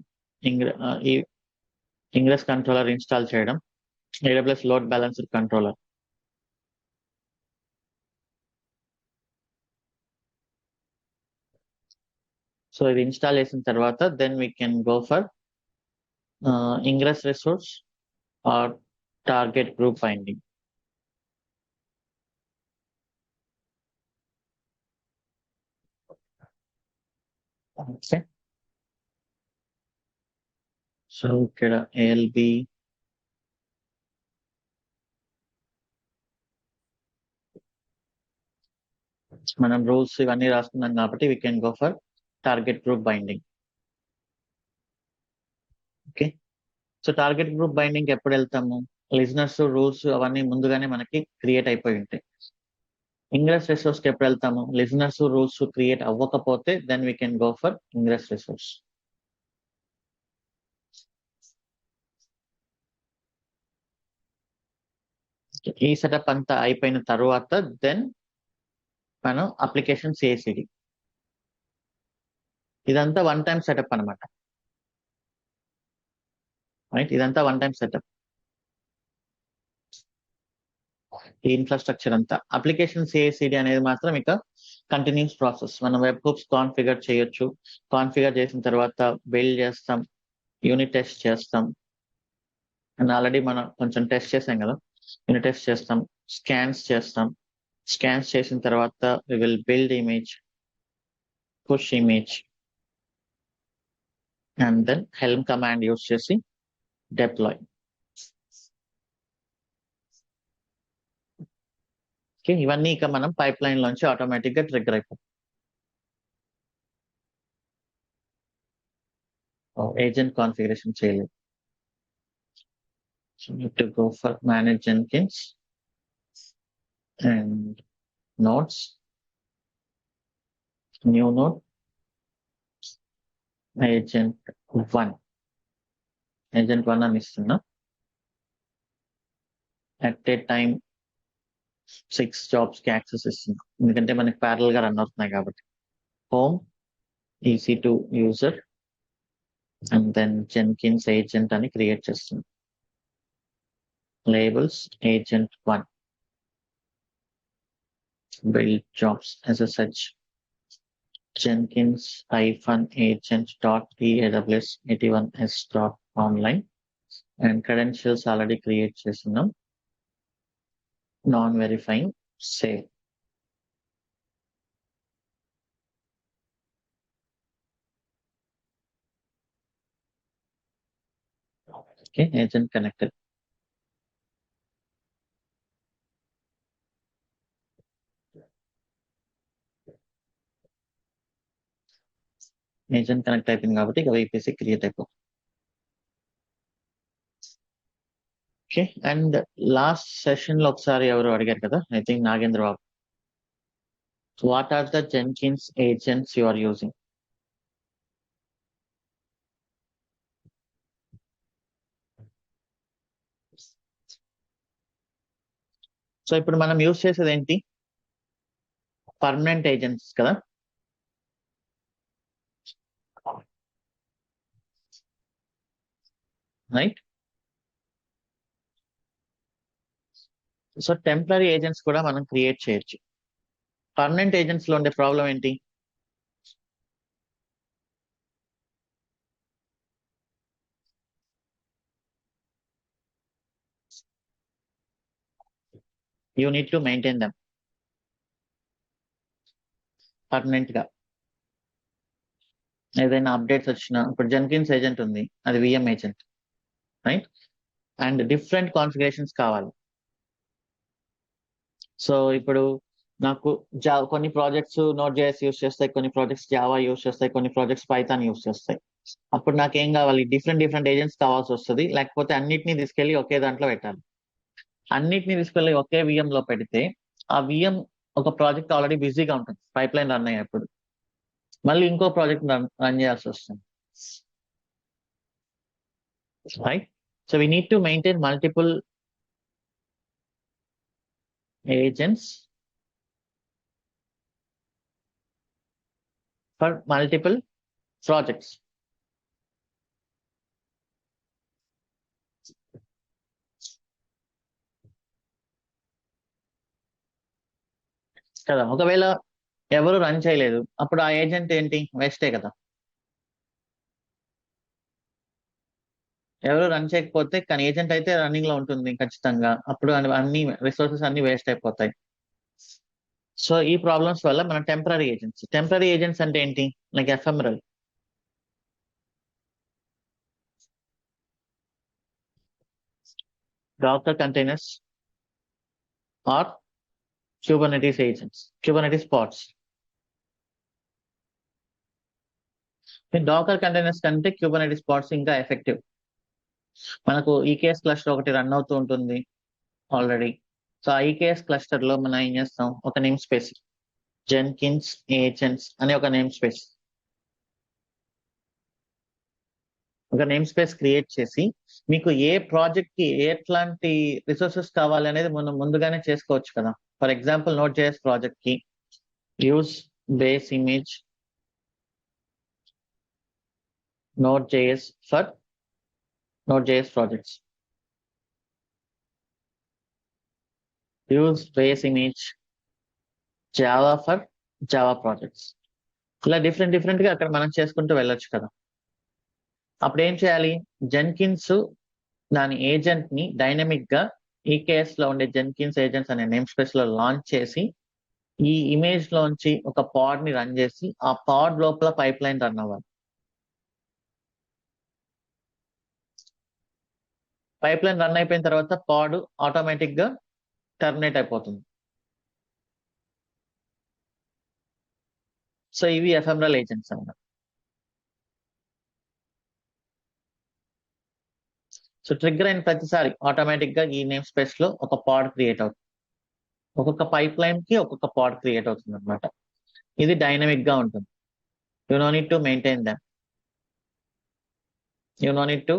ఈ ఇంగ్రెస్ కంట్రోలర్ ఇన్స్టాల్ చేయడం, AWS load balancer controller. So ఇది ఇన్స్టాల్ చేసిన తర్వాత then we can go for ingress resource or target group finding. Okay, so ఇక్కడ ALB మనం rules ఇవన్నీ రాసుకున్నాం కాబట్టి we can go for target group binding. Okay, so target group binding ఎప్పుడు వెళ్తాము? లిజనర్స్ రూల్స్ అవన్నీ ముందుగానే మనకి క్రియేట్ అయిపోయి ఉంటాయి. ఇంగ్రెస్ రిసోర్స్ కి ఎప్పుడు వెళ్తాము? లిజనర్స్ రూల్స్ క్రియేట్ అవ్వకపోతే then we can go for ingress resource. ఈ సెటప్ అంతా అయిపోయిన తర్వాత దెన్ మనం అప్లికేషన్ CI/CD. ఇదంతా వన్ టైం సెటప్ అనమాట. రైట్, ఇదంతా వన్ టైం సెటప్. ఈ ఇన్ఫ్రాస్ట్రక్చర్ అంతా అప్లికేషన్ CI/CD అనేది మాత్రం ఇక కంటిన్యూస్ ప్రాసెస్. మనం వెబ్ హూప్స్ కాన్ఫిగర్ చేయొచ్చు. కాన్ఫిగర్ చేసిన తర్వాత బిల్డ్ చేస్తాం, యూనిట్ టెస్ట్ చేస్తాం, అండ్ ఆల్రెడీ మనం కొంచెం టెస్ట్ చేసాం కదా. యూనిట్ టెస్ట్ చేస్తాం, స్కాన్స్ చేస్తాం. స్కాన్స్ చేసిన తర్వాత we will build image, push image, and then helm command use చేసి డిప్లాయ్. ఓకే, ఇవన్నీ ఇక మనం పైప్ లైన్ లోంచి ఆటోమేటిక్ గా ట్రిగ్గర్ అయిపోతాం. ఏజెంట్ కాన్ఫిగరేషన్ చేయలేదు. So you have to go for manage Jenkins and nodes, new node, agent 1. Agent 1 అని ఇస్తున్నా. At a time 6 jobs కి యాక్సెస్ ఇస్తున్నా, ఎందుకంటే మనకి ప్యారల్ గా రన్ అవుతున్నాయి కాబట్టి. Home EC2 user and then Jenkins agent అని క్రియేట్ చేస్తున్నా. Labels agent 1. build jobs as a such. Jenkins-agent.aws81s.online and credentials already create చేస్తున్నాం. Non-verifying save. Okay, agent connected. Agent connect అయిపోయింది కాబట్టి ఇక VPC క్రియేట్ అయిపోతుంది. ఓకే, అండ్ లాస్ట్ సెషన్ లో ఒకసారి ఎవరు అడిగారు కదా, I think Nagendra Babu. What are the Jenkins agents you are using? So ఇప్పుడు మనం యూజ్ చేసేది ఏంటి? పర్మనెంట్ ఏజెంట్స్ కదా. రైట్. సో టెంపరరీ ఏజెంట్స్ కూడా మనం క్రియేట్ చేయొచ్చు. పర్మనెంట్ ఏజెంట్స్ లో ఉండే ప్రాబ్లం ఏంటి? You need to maintain them permanent గా. ఏదైనా అప్డేట్స్ వచ్చినా, ఇప్పుడు జెన్కిన్స్ ఏజెంట్ ఉంది, అది VM agent, right? And different configurations కావాలి. సో ఇప్పుడు నాకు కొన్ని ప్రాజెక్ట్స్ Node.js యూస్ చేస్తాయి, కొన్ని ప్రాజెక్ట్స్ జావా యూస్ చేస్తాయి, కొన్ని ప్రాజెక్ట్స్ పైథాన్ యూస్ చేస్తాయి. అప్పుడు నాకు ఏం కావాలి? డిఫరెంట్ ఏజెంట్స్ కావాల్సి వస్తుంది. లేకపోతే అన్నిటినీ తీసుకెళ్లి ఒకే దాంట్లో పెట్టాలి. అన్నిటినీ తీసుకెళ్లి ఒకే VM లో పెడితే ఆ VM ఒక ప్రాజెక్ట్ ఆల్రెడీ బిజీగా ఉంటుంది, పైప్ లైన్ రన్ అయ్యేప్పుడు మళ్ళీ ఇంకో ప్రాజెక్ట్ రన్ చేయాల్సి వస్తుంది, right? So we need to maintain multiple agents for multiple projects. కదా, ఒకవేళ ఎవరు రన్ చేయలేదు, అప్పుడు ఆ ఏజెంట్ ఏంటి? వేస్టే కదా. ఎవరు రన్ చేయకపోతే, కానీ ఏజెంట్ అయితే రన్నింగ్ లో ఉంటుంది ఖచ్చితంగా, అప్పుడు అన్ని రిసోర్సెస్ అన్ని వేస్ట్ అయిపోతాయి. సో ఈ ప్రాబ్లమ్స్ వల్ల మన టెంపరరీ ఏజెంట్స్ అంటే ఏంటి? Like ephemeral. Docker containers or Kubernetes agents, Kubernetes pods. Docker containers కంటే Kubernetes pods ఇంకా ఎఫెక్టివ్. మనకు EKS క్లస్టర్ ఒకటి రన్ అవుతూ ఉంటుంది ఆల్రెడీ. సో ఆ EKS క్లస్టర్ లో మనం ఏం చేస్తాం? ఒక నేమ్ స్పేస్, జెన్కిన్స్ ఏజెంట్స్ అనే ఒక నేమ్ క్రియేట్ చేసి, మీకు ఏ ప్రాజెక్ట్ కి ఎట్లాంటి రిసోర్సెస్ కావాలి అనేది మనం ముందుగానే చేసుకోవచ్చు కదా. ఫర్ ఎగ్జాంపుల్ Node.js ప్రాజెక్ట్ కి use base image Node.js for Node.js projects. Use base image Java for Java projects. ఇలా డిఫరెంట్ గా అక్కడ మనం చేసుకుంటూ వెళ్ళొచ్చు కదా. అప్పుడు ఏం చేయాలి? జెన్కిన్స్ దాని ఏజెంట్ ని డైనమిక్ గా EKS లో ఉండే జెన్కిన్స్ ఏజెంట్స్ అనే నేమ్ స్పేస్ లో లాంచ్ చేసి, ఈ ఇమేజ్ లోంచి ఒక పాడ్ ని రన్ చేసి, ఆ పాడ్ లోపల పైప్ లైన్ రన్ అవ్వాలి. పైప్ లైన్ రన్ అయిపోయిన తర్వాత పాడ్ ఆటోమేటిక్ గా టర్మినేట్ అయిపోతుంది. సో ఇవి ఎఫెమరల్ ఏజెంట్స్ అన్నమాట. సో ట్రిగ్గర్ అయిన ప్రతిసారి ఆటోమేటిక్ గా ఈ నేమ్ స్పేస్ లో ఒక పాడ్ క్రియేట్ అవుతుంది. ఒక్కొక్క పైప్ లైన్ కి ఒక్కొక్క పాడ్ క్రియేట్ అవుతుంది అనమాట. ఇది డైనమిక్ గా ఉంటుంది. You know need to maintain them. You know need to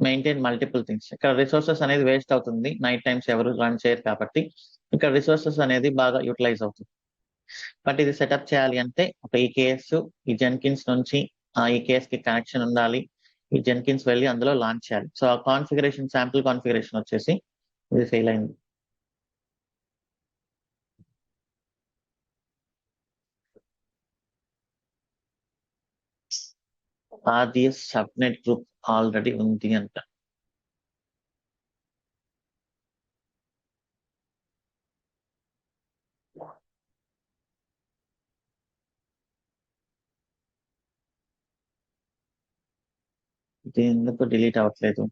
maintain multiple things. ఇక్కడ రిసోర్సెస్ అనేది వేస్ట్ అవుతుంది, నైట్ టైమ్స్ ఎవరు రన్ చేయరు కాబట్టి ఇక్కడ రిసోర్సెస్ అనేది బాగా యూటిలైజ్ అవుతుంది. బట్ ఇది సెటప్ చేయాలి అంటే ఒక EKS, ఈ జెన్కిన్స్ నుంచి ఆ EKS కి కనెక్షన్ ఉండాలి. ఈ జెన్కిన్స్ వెళ్ళి అందులో లాంచ్ చేయాలి. సో ఆ కాన్ఫిగరేషన్, శాంపుల్ కాన్ఫిగరేషన్ వచ్చేసి ఇది ఫెయిల్ అయింది. RDS సబ్నెట్ గ్రూప్ ఆల్రెడీ ఉంది అంట. ఇది ఎందుకు డిలీట్ అవ్వట్లేదు?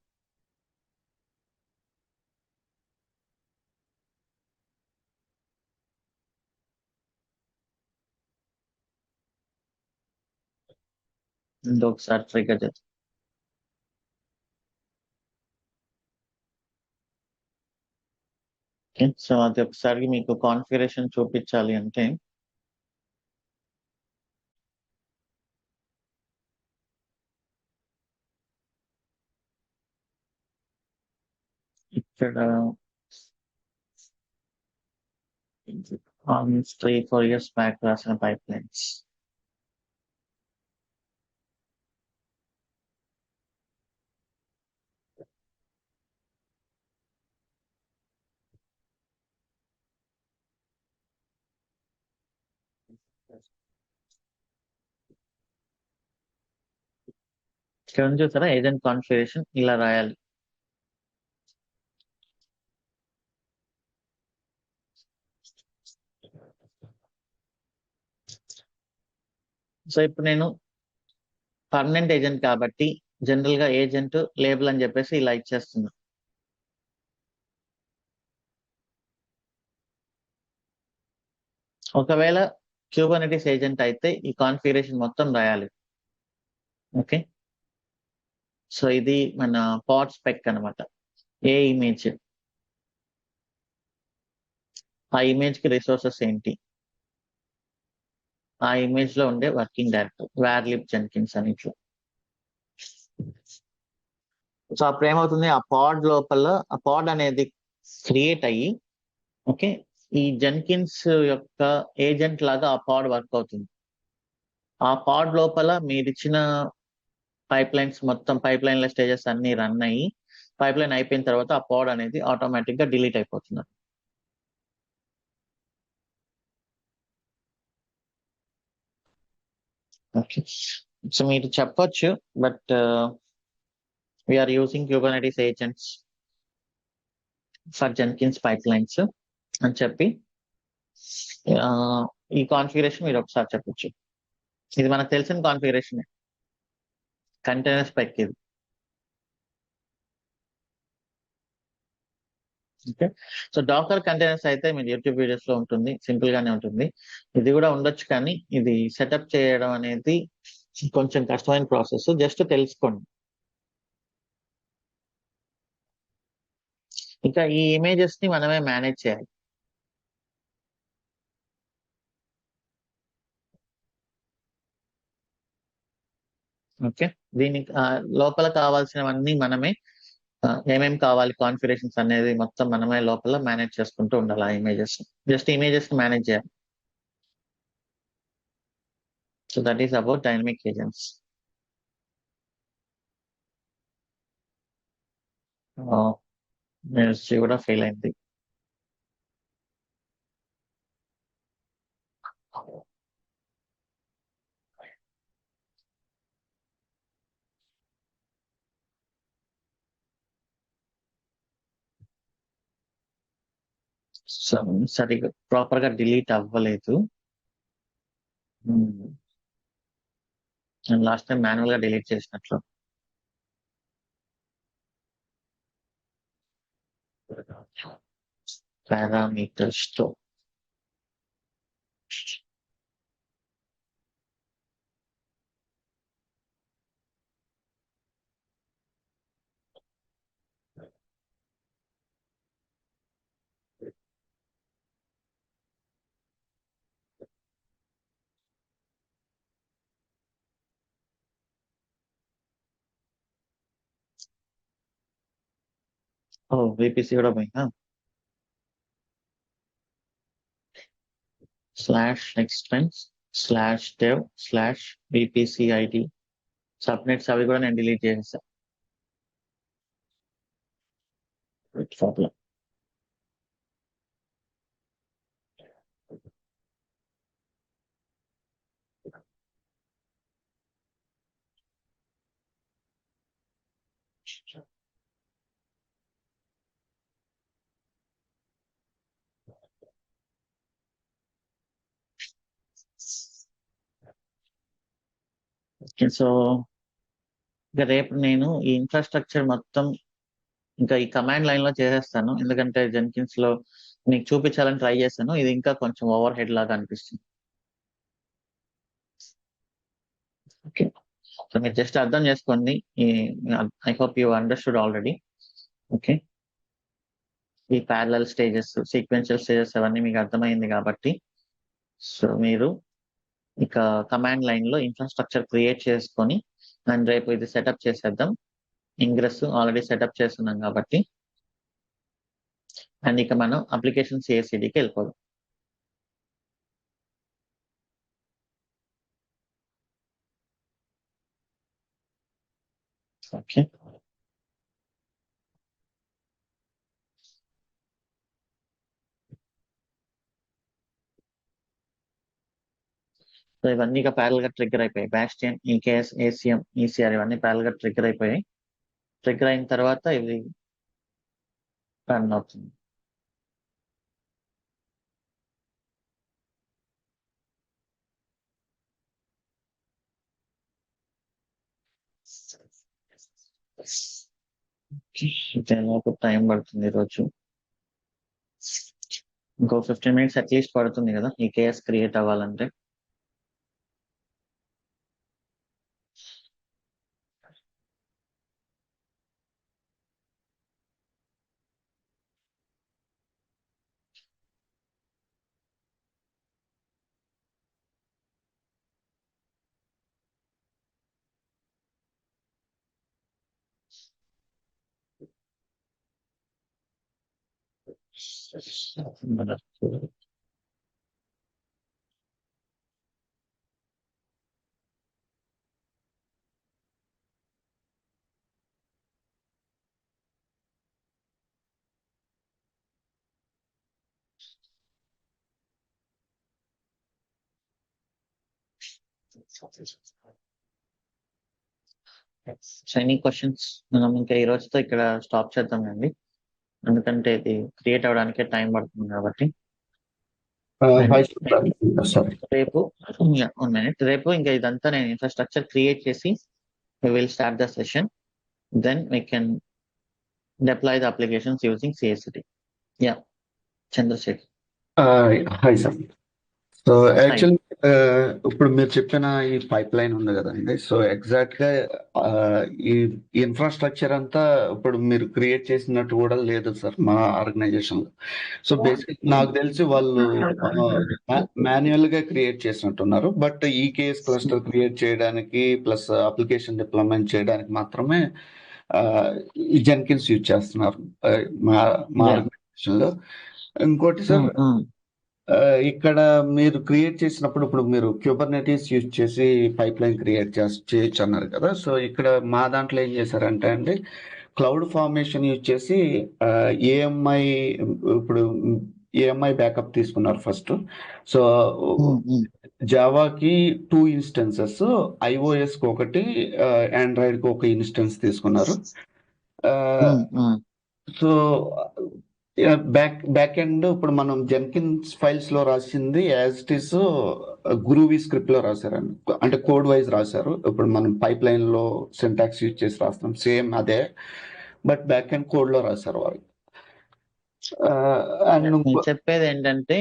ఇంకొకసారి ట్రిగర్ చేద్దాం. సో అది ఒకసారి మీకు కాన్ఫిగరేషన్ చూపించాలి అంటే ఇక్కడ 3-4 years బ్యాక్ రాసిన పైప్ లైన్స్. ఇక్కడ ఉంది చూసారా, ఏజెంట్ కాన్ఫిగరేషన్ ఇలా రాయాలి. సో ఇప్పుడు నేను పర్మనెంట్ ఏజెంట్ కాబట్టి జనరల్ గా ఏజెంట్ లేబుల్ అని చెప్పేసి ఇలా ఇచ్చేస్తున్నా. ఒకవేళ క్యూబర్నెటిస్ ఏజెంట్ అయితే ఈ కాన్ఫిగరేషన్ మొత్తం రాయాలి. ఓకే, సో ఇది మన పాడ్ స్పెక్ అనమాట. ఏ ఇమేజ్, ఆ ఇమేజ్ కి రిసోర్సెస్ ఏంటి, ఆ ఇమేజ్ లో ఉండే వర్కింగ్ డైరెక్టర్ వార్లిబ్ జెన్కిన్స్ అని ఇట్లా. సో అప్పుడు ఏమవుతుంది, ఆ పాడ్ లోపల ఆ పాడ్ అనేది క్రియేట్ అయ్యి, ఓకే, ఈ జెన్కిన్స్ యొక్క ఏజెంట్ లాగా ఆ పాడ్ వర్క్ అవుతుంది. ఆ పాడ్ లోపల మీరు ఇచ్చిన పైప్ లైన్స్ మొత్తం, పైప్ లైన్ల స్టేజెస్ అన్ని రన్ అయ్యి పైప్ లైన్ అయిపోయిన తర్వాత ఆ పాడ్ అనేది ఆటోమేటిక్ గా డిలీట్ అయిపోతుంది. ఓకే, సో మీరు చెప్పొచ్చు, but we're using Kubernetes agents for Jenkins pipelines అని చెప్పి ఈ కాన్ఫిగరేషన్ మీరు ఒకసారి చెప్పొచ్చు. ఇది మనకు తెలిసిన కాన్ఫిగరేషన్, కంటైనర్ స్పెక్ ఇది. ఓకే, సో డాకర్ కంటైనర్స్ అయితే మీరు యూట్యూబ్ వీడియోస్ లో ఉంటుంది, సింపుల్ గానే ఉంటుంది. ఇది కూడా ఉండొచ్చు, కానీ ఇది సెటప్ చేయడం అనేది కొంచెం కష్టమైన ప్రాసెస్. జస్ట్ తెలుసుకోండి. ఇంకా ఈ ఇమేజెస్ ని మనమే మేనేజ్ చేయాలి. ఓకే, దీనికి లోపల కావాల్సినవన్నీ మనమే, ఏమేమి కావాలి కాన్ఫిగరేషన్స్ అనేది మొత్తం మనమే లోపల మేనేజ్ చేసుకుంటూ ఉండాలి. ఆ ఇమేజెస్, జస్ట్ ఇమేజెస్ మేనేజ్ చేయాలి. So that is about dynamic agents. Ministry కూడా ఫెయిల్ అయింది. సరిగ్గా ప్రాపర్ గా డిలీట్ అవ్వలేదు. లాస్ట్ టైం మాన్యువల్ గా డిలీట్ చేసినట్లు. పారామీటర్స్ తో విపిసి కూడా పోయిందా? /extends/dev/vpcid సబ్నెట్స్ అవి కూడా నేను డిలీట్ చేసేసాను. ప్రాబ్లం. సో ఇంకా రేపు నేను ఈ ఇన్ఫ్రాస్ట్రక్చర్ మొత్తం ఇంకా ఈ కమాండ్ లైన్ లో చేసేస్తాను, ఎందుకంటే జెన్కిన్స్ లో మీకు చూపించాలని ట్రై చేశాను, ఇది ఇంకా కొంచెం ఓవర్ హెడ్ లాగా అనిపిస్తుంది. ఓకే, సో మీరు జస్ట్ అర్థం చేసుకోండి. I hope you understood already. Okay, ఈ ప్యారలల్ స్టేజెస్, సీక్వెన్షియల్ స్టేజెస్ అవన్నీ మీకు అర్థమైంది కాబట్టి, సో మీరు ఇక కమాండ్ లైన్ లో ఇన్ఫ్రాస్ట్రక్చర్ క్రియేట్ చేసుకొని అండ్ రేపు ఇది సెటప్ చేసేద్దాం. ఇంగ్రెస్ ఆల్రెడీ సెటప్ చేస్తున్నాం కాబట్టి, అండ్ ఇక మనం అప్లికేషన్ సిఎస్సిడికి వెళ్ళిపోదాం. ఓకే, సో ఇవన్నీ ఇక ప్యారల్ గా ట్రిగ్గర్ అయిపోయాయి. బ్యాస్టియన్, ఈకేఎస్, ఏసీఎం, ఈసీఆర్ ఇవన్నీ ప్యారల్ గా ట్రిగ్గర్ అయిపోయాయి. ట్రిగ్గర్ అయిన తర్వాత ఇది రన్ అవుతుంది. లోపు టైం పడుతుంది ఈరోజు, ఇంకో 15 minutes అట్లీస్ట్ పడుతుంది కదా ఈ కేఎస్ క్రియేట్ అవ్వాలంటే. Any questions? మనం ఇంకా ఈ రోజుతో ఇక్కడ స్టాప్ చేద్దాం అండి, ఎందుకంటే ఇది క్రియేట్ అవ్వడానికే టైం పడుతుంది కాబట్టి. రేపు 1 minute, రేపు ఇంకా ఇదంతా నేను ఇన్ఫ్రాస్ట్రక్చర్ క్రియేట్ చేసి will start the session, then we can deploy the applications using CSCD. Yeah, Chandrasekhar. Hi sir. So actually ఇప్పుడు మీరు చెప్పిన ఈ పైప్ లైన్ ఉంది కదండి, సో ఎగ్జాక్ట్ గా ఈ ఇన్ఫ్రాస్ట్రక్చర్ అంతా ఇప్పుడు మీరు క్రియేట్ చేసినట్టు కూడా లేదు సార్ మా ఆర్గనైజేషన్ లో. సో బేసిక్ నాకు తెలిసి వాళ్ళు మాన్యువల్ గా క్రియేట్ చేసినట్టున్నారు, బట్ ఈ కేస్ క్లస్టర్ క్రియేట్ చేయడానికి ప్లస్ అప్లికేషన్ డిప్లాయ్మెంట్ చేయడానికి మాత్రమే ఈ జెన్కిన్స్ యూజ్ చేస్తున్నారు మా ఆర్గనైజేషన్ లో. ఇంకోటి సార్, ఇక్కడ మీరు క్రియేట్ చేసినప్పుడు ఇప్పుడు మీరు క్యూబర్నెటీస్ యూజ్ చేసి పైప్ లైన్ క్రియేట్ చేయొచ్చు అన్నారు కదా. సో ఇక్కడ మా దాంట్లో ఏం చేశారంటే అండి, క్లౌడ్ ఫార్మేషన్ యూజ్ చేసి ఏఎంఐ ఇప్పుడు ఏఎంఐ బ్యాకప్ తీసుకున్నారు ఫస్ట్. సో జావాకి 2 ఇన్స్టెన్సెస్, ఐఓఎస్ కి ఒకటి, ఆండ్రాయిడ్ కి ఒక ఇన్స్టెన్స్ తీసుకున్నారు. సో బ్యాక్ ఎండ్ ఇప్పుడు మనం జెన్కిన్స్ ఫైల్స్ లో రాసింది as it is groovy script లో రాశారండి, అంటే కోడ్ వైజ్ రాశారు. ఇప్పుడు మనం పైప్ లైన్ లో సింటాక్స్ యూజ్ చేసి రాస్తాం సేమ్ అదే, బట్ బ్యాక్ ఎండ్ కోడ్ లో రాశారు వాళ్ళు. చెప్పేది ఏంటంటే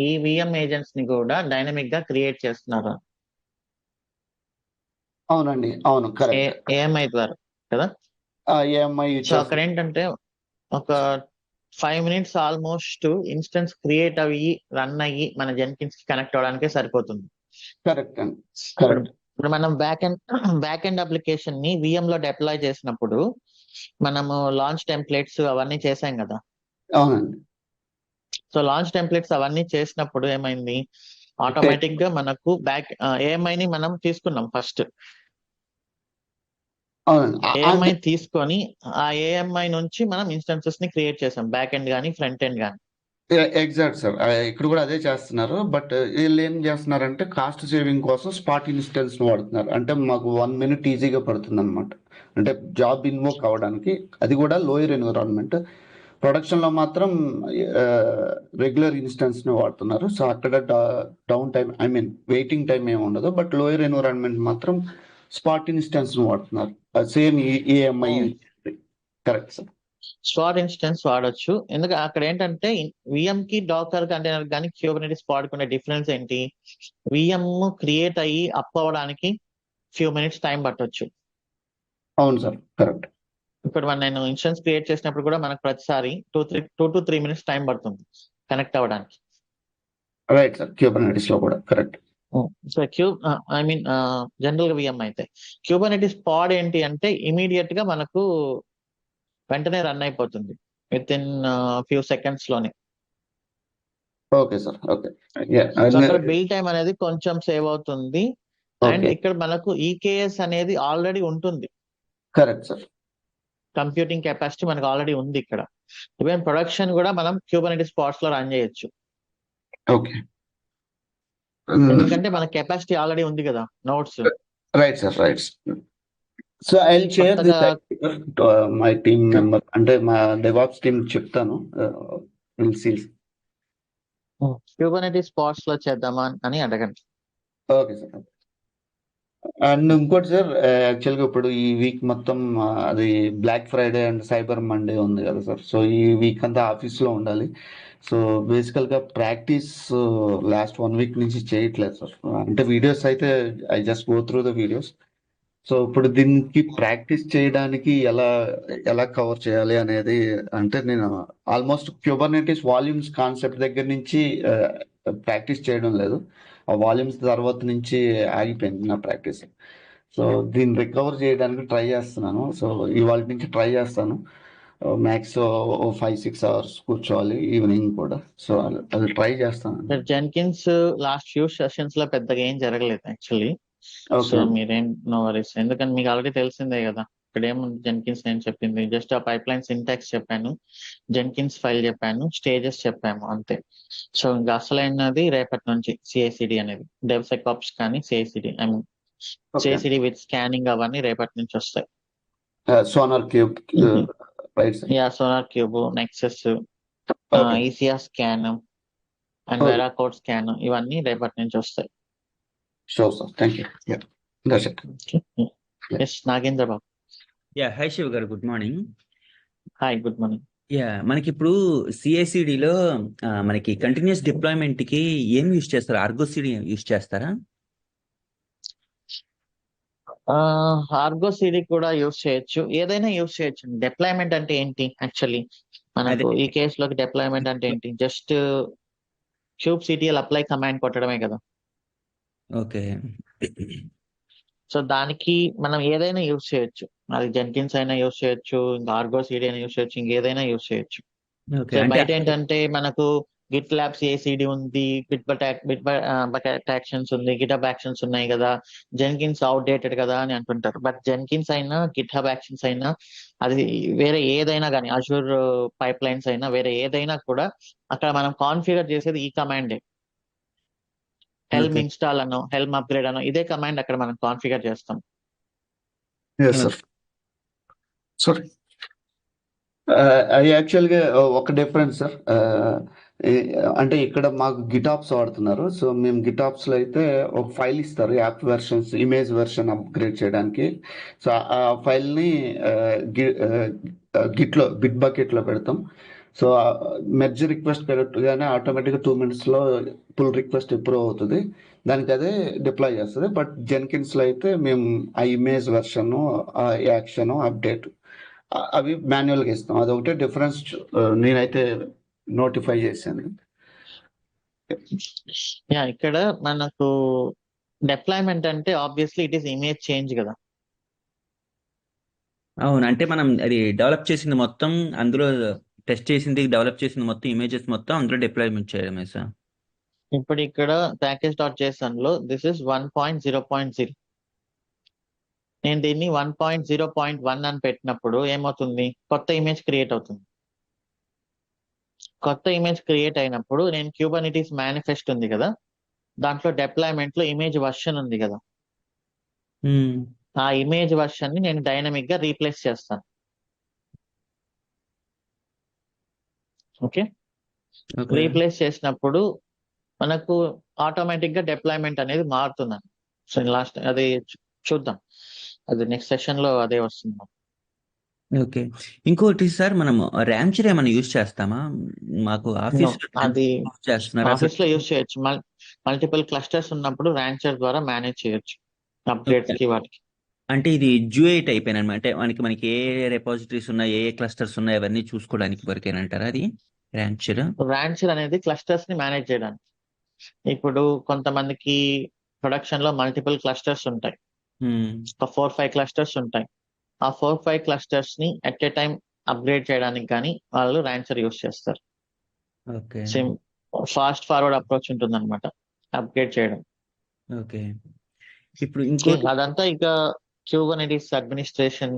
ఈ విఎం ఏజెంట్స్ ని కూడా డైనమిక్ గా క్రియేట్ చేస్తున్నారు. అవునండి, అవును, కరెక్ట్. ఏఎంఐ ద్వారా కదా. ఏఎంఐ సో అక్కడ ఏంటంటే ఒక 5 minutes ఆల్మోస్ట్ ఇన్స్టెన్స్ క్రియేట్ అయ్యి రన్ అయ్యి మన జెన్కిన్స్ కి కనెక్ట్ అవడానికే సరిపోతుంది. కరెక్ట్ అండి. ఇప్పుడు మనం బ్యాక్ ఎండ్ అప్లికేషన్ ని విఎం లో డిప్లాయ్ చేసినప్పుడు మనము లాంచ్ టెంప్లెట్స్ అవన్నీ చేసాం కదా. అవునండి. సో లాంచ్ టెంప్లెట్స్ అవన్నీ చేసినప్పుడు ఏమైంది, ఆటోమేటిక్ గా మనకు ఏఎంఐ ని మనం తీసుకున్నాం ఫస్ట్. ఏఎంఐ తీసుకొని ఆ ఏఎంఐ నుంచి మనం ఇన్స్టెన్సెస్ ని క్రియేట్ చేసాం, బ్యాక్ ఎండ్ గానీ ఫ్రంట్ ఎండ్ గానీ. ఎగ్జాక్ట్ సార్, ఇక్కడ కూడా అదే చేస్తున్నారు. బట్ వీళ్ళు ఏం చేస్తున్నారంటే కాస్ట్ సేవింగ్ కోసం స్పాట్ ఇన్స్టెన్స్ వాడుతున్నారు. అంటే మాకు 1 minute ఈజీగా పడుతుంది అనమాట, అంటే జాబ్ ఇన్వోక్ అవ్వడానికి. అది కూడా లోయర్ ఎన్విరాన్మెంట్. ప్రొడక్షన్ లో మాత్రం రెగ్యులర్ ఇన్స్టెన్స్ ని వాడుతున్నారు. సో అక్కడ down time, I mean waiting time ఏమి ఉండదు. బట్ లోయర్ ఎన్విరాన్మెంట్ మాత్రం స్పాట్ ఇన్స్టెన్స్ ని వాడుతున్నారు. Same EMI correct sir. Spot instance వాడొచ్చు. ఎందుకంటే అక్కడ ఏంటంటే విఎం కి డాకర్ కంటైనర్ కానీ క్యూబర్నెటిస్ పాడ్ కి ఉండే డిఫరెన్స్ ఏంటి? విఎం క్రియేట్ అయ్యి అప్ అవ్వడానికి ఫ్యూ మినిట్స్ టైం పట్టొచ్చు. అవును సార్, కరెక్ట్. ఇప్పుడు నేను ఇన్స్టెన్స్ క్రియేట్ చేసినప్పుడు కూడా మనకు ప్రతిసారి 2 to 3 minutes టైం పడుతుంది కనెక్ట్ అవ్వడానికి. రైట్ సార్, క్యూబర్నెటిస్ లో కూడా correct. So I mean general గా విఎం అయితే క్యూబర్నెటిస్ పాడ్ ఏంటి అంటే ఇమీడియట్ గా మనకు వెంటనే రన్ అయిపోతుంది విత్ ఇన్ ఫ్యూ సెకండ్స్ లోనే. Okay sir, okay. సో అక్కడ బిల్ టైం అనేది కొంచెం సేవ్ అవుతుంది. అండ్ ఇక్కడ మనకు ఈకేఎస్ అనేది ఆల్రెడీ ఉంటుంది. Correct sir. కంప్యూటింగ్ కెపాసిటీ మనకు ఆల్రెడీ ఉంది ఇక్కడ. ఈవెన్ ప్రొడక్షన్ కూడా మనం క్యూబర్నెటిస్ పాడ్స్ లో రన్ చేయొచ్చు. ఓకే. ఎందుకంటే మన కెపాసిటీ ఆల్రెడీ ఉంది కదా notes. Right sir, right. So I will share this my team member, అంటే మా డెవాప్స్ టీమ్ చెప్తాను. Will see. క్యూబర్నెటిస్ పాడ్స్ లో చేద్దామా అని అడగండి. Okay sir. అండ్ ఇంకోటి సార్, యాక్చువల్గా ఇప్పుడు ఈ వీక్ మొత్తం అది black Friday and cyber Monday ఉంది కదా సార్. సో ఈ వీక్ అంతా ఆఫీస్లో ఉండాలి. సో బేసికల్గా ప్రాక్టీస్ లాస్ట్ 1 week నుంచి చేయట్లేదు సార్. అంటే వీడియోస్ అయితే I just go through the videos. So ఇప్పుడు దీనికి ప్రాక్టీస్ చేయడానికి ఎలా ఎలా కవర్ చేయాలి అనేది, అంటే నేను ఆల్మోస్ట్ క్యూబర్నెటిస్ వాల్యూమ్స్ కాన్సెప్ట్ దగ్గర నుంచి ప్రాక్టీస్ చేయడం లేదు. ఆ వాల్యూమ్స్ తర్వాత నుంచి ఆగిపోయింది నా ప్రాక్టీస్. సో దీన్ని రికవర్ చేయడానికి ట్రై చేస్తున్నాను. సో ఇవాళ నుంచి ట్రై చేస్తాను. మ్యాక్స్ 5-6 hours కూర్చోవాలి, ఈవినింగ్ కూడా. సో అది ట్రై చేస్తాను. జెన్కిన్స్ లాస్ట్ ఫ్యూ సెషన్స్ లో పెద్దగా ఏం జరగలేదు యాక్చువల్లీ. సో మీరేం నో వరీస్, ఎందుకంటే మీకు ఆల్రెడీ తెలిసిందే కదా ఇక్కడ ఏముంది. జెన్కిన్స్ నేను చెప్పింది జస్ట్ ఆ పైప్ లైన్ సింటాక్స్ చెప్పాను, జెన్కిన్స్ ఫైల్ చెప్పాను, స్టేజెస్ చెప్పాము అంతే. సో ఇంకా అసలైనది రేపటి నుంచి సిఐసిడి అనేది, డెవ్సెకాప్స్ కానీ CICD, I mean CICD with scanning అవన్నీ రేపటి నుంచి వస్తాయి. SonarQube, yeah SonarQube, Nexus, ECR scan and Veracode scan, ఇవన్నీ రేపటి నుంచి వస్తాయి. Sure, sir. Thank you. Yeah, that's it. Yes, Nagendra Babu. Yeah hi Shiva garu, good morning. Hi, good morning. Yeah, మనకి ఇప్పుడు సిఐసిడిలో మనకి కంటిన్యూస్ డిప్లాయ్మెంట్ కి ఏం use చేస్తారు? ఆర్గో సిడి యూజ్ చేస్తారా? ఆర్గో సిడి కూడా యూజ్ చేయొచ్చు, ఏదైనా యూజ్ చేయొచ్చు. డిప్లాయ్మెంట్ అంటే ఏంటి యాక్చువల్లీ మనకు ఈ కేసులోకి డిప్లాయ్మెంట్ అంటే ఏంటి? Just kubectl apply command కొట్టడమే కదా. ఓకే. సో దానికి మనం ఏదైనా యూజ్ చేయొచ్చు. అది జెన్కిన్స్ అయినా యూజ్ చేయొచ్చు, ఇంకా ఆర్గో సిడి అయినా యూజ్ చేయొచ్చు, ఇంకేదైనా యూజ్ చేయొచ్చు. సో బయట ఏంటంటే మనకు గిట్ ల్యాబ్ సిఐసిడి ఉంది, బిట్ యాక్షన్స్ ఉంది, గిటబ్ యాక్షన్స్ ఉన్నాయి కదా, జెన్కిన్స్ అవుట్ డేటెడ్ కదా అని అంటుంటారు. బట్ జెన్కిన్స్ అయినా గిట్హబ్ యాక్షన్స్ అయినా అది వేరే ఏదైనా కానీ, అజూర్ పైప్ లైన్స్ అయినా వేరే ఏదైనా కూడా అక్కడ మనం కాన్ఫిగర్ చేసేది ఈ కమాండే. హెల్మ్ ఇన్స్టాల్ అనో హెల్మ్ అప్గ్రేడ్ అనో ఇదే కమాండ్ అక్కడ మనం కాన్ఫిగర్ చేస్తాం. సారీ, అది యాక్చువల్గా ఒక డిఫరెన్స్ సార్. అంటే ఇక్కడ మాకు గిటాప్స్ వాడుతున్నారు. సో మేము గిటాప్స్ లో అయితే ఒక ఫైల్ ఇస్తారు, app versions, image version upgrade చేయడానికి. సో ఆ ఫైల్ ని బిట్ బకెట్ లో పెడతాం. సో మెర్జ్ రిక్వెస్ట్ పెట్టగానే ఆటోమేటిక్గా 2 minutes లో పుల్ రిక్వెస్ట్ అప్రూవ్ అవుతుంది, దానికి అదే డిప్లాయ్ చేస్తుంది. బట్ జెన్కిన్స్ లో అయితే మేము ఆ ఇమేజ్ వెర్షన్, ఆ యాక్షన్, అప్డేట్ అవి మాన్యువల్గా ఇస్తాం. అదొకటే డిఫరెన్స్ నేనైతే నోటిఫై చేశాను. ఇక్కడ మనకు డిప్లాయ్మెంట్ అంటే obviously it is image change కదా. అవును, అంటే మనం అది డెవలప్ చేసింది మొత్తం అందులో, టెస్ట్ చేసింది డెవలప్ చేసింది మొత్తం, ఇమేజెస్ మొత్తం అందులో డిప్లాయ్మెంట్ చేయడమే సార్. ఇప్పుడు ఇక్కడ package.json లో దిస్ ఇస్ 1.0.0. నేను దీన్ని 1.0.1 అని పెట్టినప్పుడు ఏమవుతుంది? కొత్త ఇమేజ్ క్రియేట్ అవుతుంది. కొత్త ఇమేజ్ క్రియేట్ అయినప్పుడు నేను క్యూబర్నెటిస్ మేనిఫెస్ట్ ఉంది కదా, దాంట్లో డిప్లాయ్మెంట్ లో ఇమేజ్ వర్షన్ ఉంది కదా, ఆ ఇమేజ్ వర్షన్ ని నేను డైనమిక్ గా రీప్లేస్ చేస్తాను. ఓకే, ఓకే రీప్లేస్ చేసినప్పుడు మనకు ఆటోమేటిక్ గా డిప్లాయ్మెంట్ అనేది మారుతుందండి. సో లాస్ట్ అది చూద్దాం, అది నెక్స్ట్ సెషన్ లో అదే వస్తుంది. ఓకే ఇంకోటి సార్, మనం ర్యాంచర్ ఏమైనా యూజ్ చేస్తామా? మాకు No, ఆఫీస్ అది యూజ్ చేస్తున్నారు అసలు. ఆఫీస్ లో యూజ్ చేయొచ్చు. మల్టిపుల్ క్లస్టర్స్ ఉన్నప్పుడు ర్యాంచర్ ద్వారా మేనేజ్ చేయొచ్చు అప్డేట్స్ ఓకే. కి వాటికి. అంటే ఇది జూఐ టైప్ అనమాట. అంటే మనకి ఏ రెపాజిటరీస్ ఉన్నాయి, ఏ క్లస్టర్స్ ఉన్నాయి, అవన్నీ చూసుకోవడానికి వరకేనంటారా అది ర్యాంచర్? ర్యాంచర్ అనేది క్లస్టర్స్ ని మేనేజ్ చేయడానికి. ఇప్పుడు కొంతమందికి ప్రొడక్షన్ లో మల్టిపుల్ క్లస్టర్స్ ఉంటాయి, ఒక 4-5 క్లస్టర్స్ ఉంటాయి. ఆ 4-5 క్లస్టర్స్ ని ఎట్ ఏ టైం అప్గ్రేడ్ చేయడానికి కానీ వాళ్ళు ర్యాంచర్ యూస్ చేస్తారు. Okay same fast forward approach ఉంటుంది అనమాట అప్గ్రేడ్ చేయడం. ఓకే ఇప్పుడు ఇంకోటి. అదంతా ఇక క్యూబర్నెటిస్ అడ్మినిస్ట్రేషన్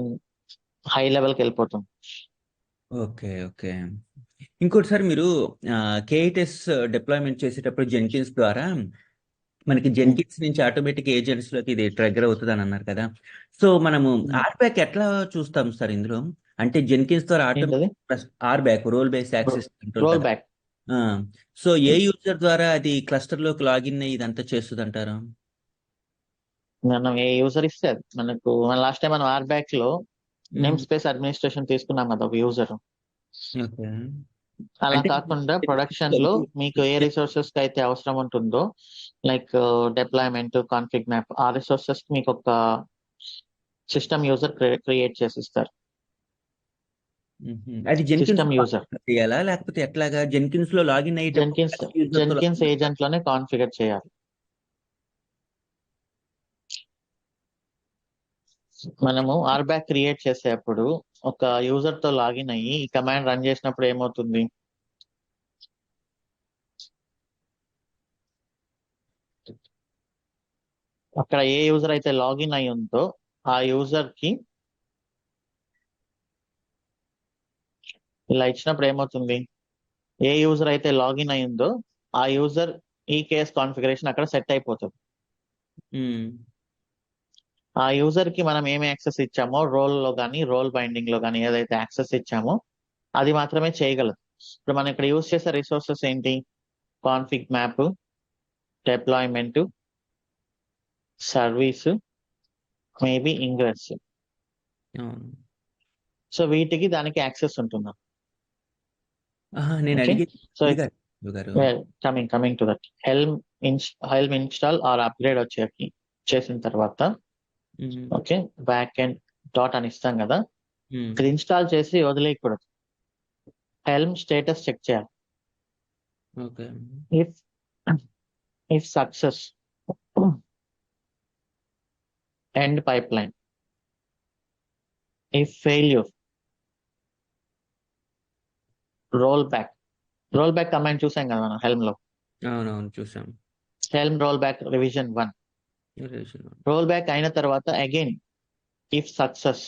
హై లెవెల్కి వెళ్ళిపోతుంది. ఓకే ఓకే ఇంకోటి సార్, మీరు కేఐటిఎస్ డిప్లాయ్మెంట్ చేసేటప్పుడు జెన్కిన్స్ ద్వారా మనకి జెన్కిన్స్ నుంచి ఆటోమేటిక్ ఏజెంట్స్ లోకి ఇది ట్రిగ్గర్ అవుతుంది అని అన్నారు కదా. సో మనము ఆర్బ్యాక్ ఎట్లా చూస్తాం సార్ ఇందులో? అంటే జెన్కిన్స్ ద్వారా ఏంటది automatic RBAC role based access control role కదా. బ్యాక్? సో ఏ యూజర్ ద్వారా అది క్లస్టర్ లోకి లాగిన్ అయ్యి ఇదంతా చేస్తుంది అంటారు? మనం ఏ యూజర్ ఇస్తే అది మనకు. లాస్ట్ టైం మనం ఆర్ బ్యాక్ లో నేమ్ స్పేస్ అడ్మినిస్ట్రేషన్ తీసుకున్నాం కదా ఒక యూజర్. ఓకే అలా అంటే కాకుండా ప్రొడక్షన్ లో మీకు ఏ రిసోర్సెస్ కి అయితే అవసరం ఉంటుందో, లైక్ డిప్లాయ్మెంట్, కాన్ఫిగ్ మ్యాప్, ఆ రిసోర్సెస్ కి మీకు ఒక సిస్టమ్ యూజర్ క్రియేట్ చేసి ఇస్తారు. అది జెన్కిన్స్ సిస్టమ్ యూజర్ చేయాలా, లేకపోతే ఎట్లాగా? జెన్కిన్స్ లో లాగిన్ అయ్యేటప్పుడు జెన్కిన్స్ ఏజెంట్ లోనే కాన్ఫిగర్ చేయాలి. మనము ఆర్ బ్యాక్ క్రియేట్ చేసేటప్పుడు ఒక యూజర్ తో లాగిన్ అయ్యి ఈ కమాండ్ రన్ చేసినప్పుడు ఏమవుతుంది, అక్కడ ఏ యూజర్ అయితే లాగిన్ అయి ఉందో ఆ యూజర్ కి ఇలా ఇచ్చినప్పుడు ఏమవుతుంది, ఏ యూజర్ అయితే లాగిన్ అయి ఉందో ఆ యూజర్ ఈ కేస్ కాన్ఫిగరేషన్ అక్కడ సెట్ అయిపోతుంది. ఆ యూజర్ కి మనం ఏమి యాక్సెస్ ఇచ్చామో రోల్ లో కానీ రోల్ బైండింగ్ లో కానీ ఏదైతే యాక్సెస్ ఇచ్చామో అది మాత్రమే చేయగలదు. ఇప్పుడు మనం ఇక్కడ యూజ్ చేసే రిసోర్సెస్ ఏంటి, config map, deployment, service, maybe ingress. So వీటికి దానికి యాక్సెస్ ఉంటుంది. నేను ఓకే, అడిగి సో గారు coming to that, helm install or upgrade వచ్చేకి చేసిన తర్వాత ఓకే బ్యాక్ ఎండ్ డాట్ అని ఇస్తాం కదా, ఇది ఇన్స్టాల్ చేసి వదిలేయకూడదు. హెల్మ్ స్టేటస్ చెక్ చేయాలి. Okay if success end pipeline, if failure roll back command చూసాం కదా మనం హెల్మ్ లో. అవునవును చూసాం. Helm roll back revision 1 roll back అయిన తర్వాత again if success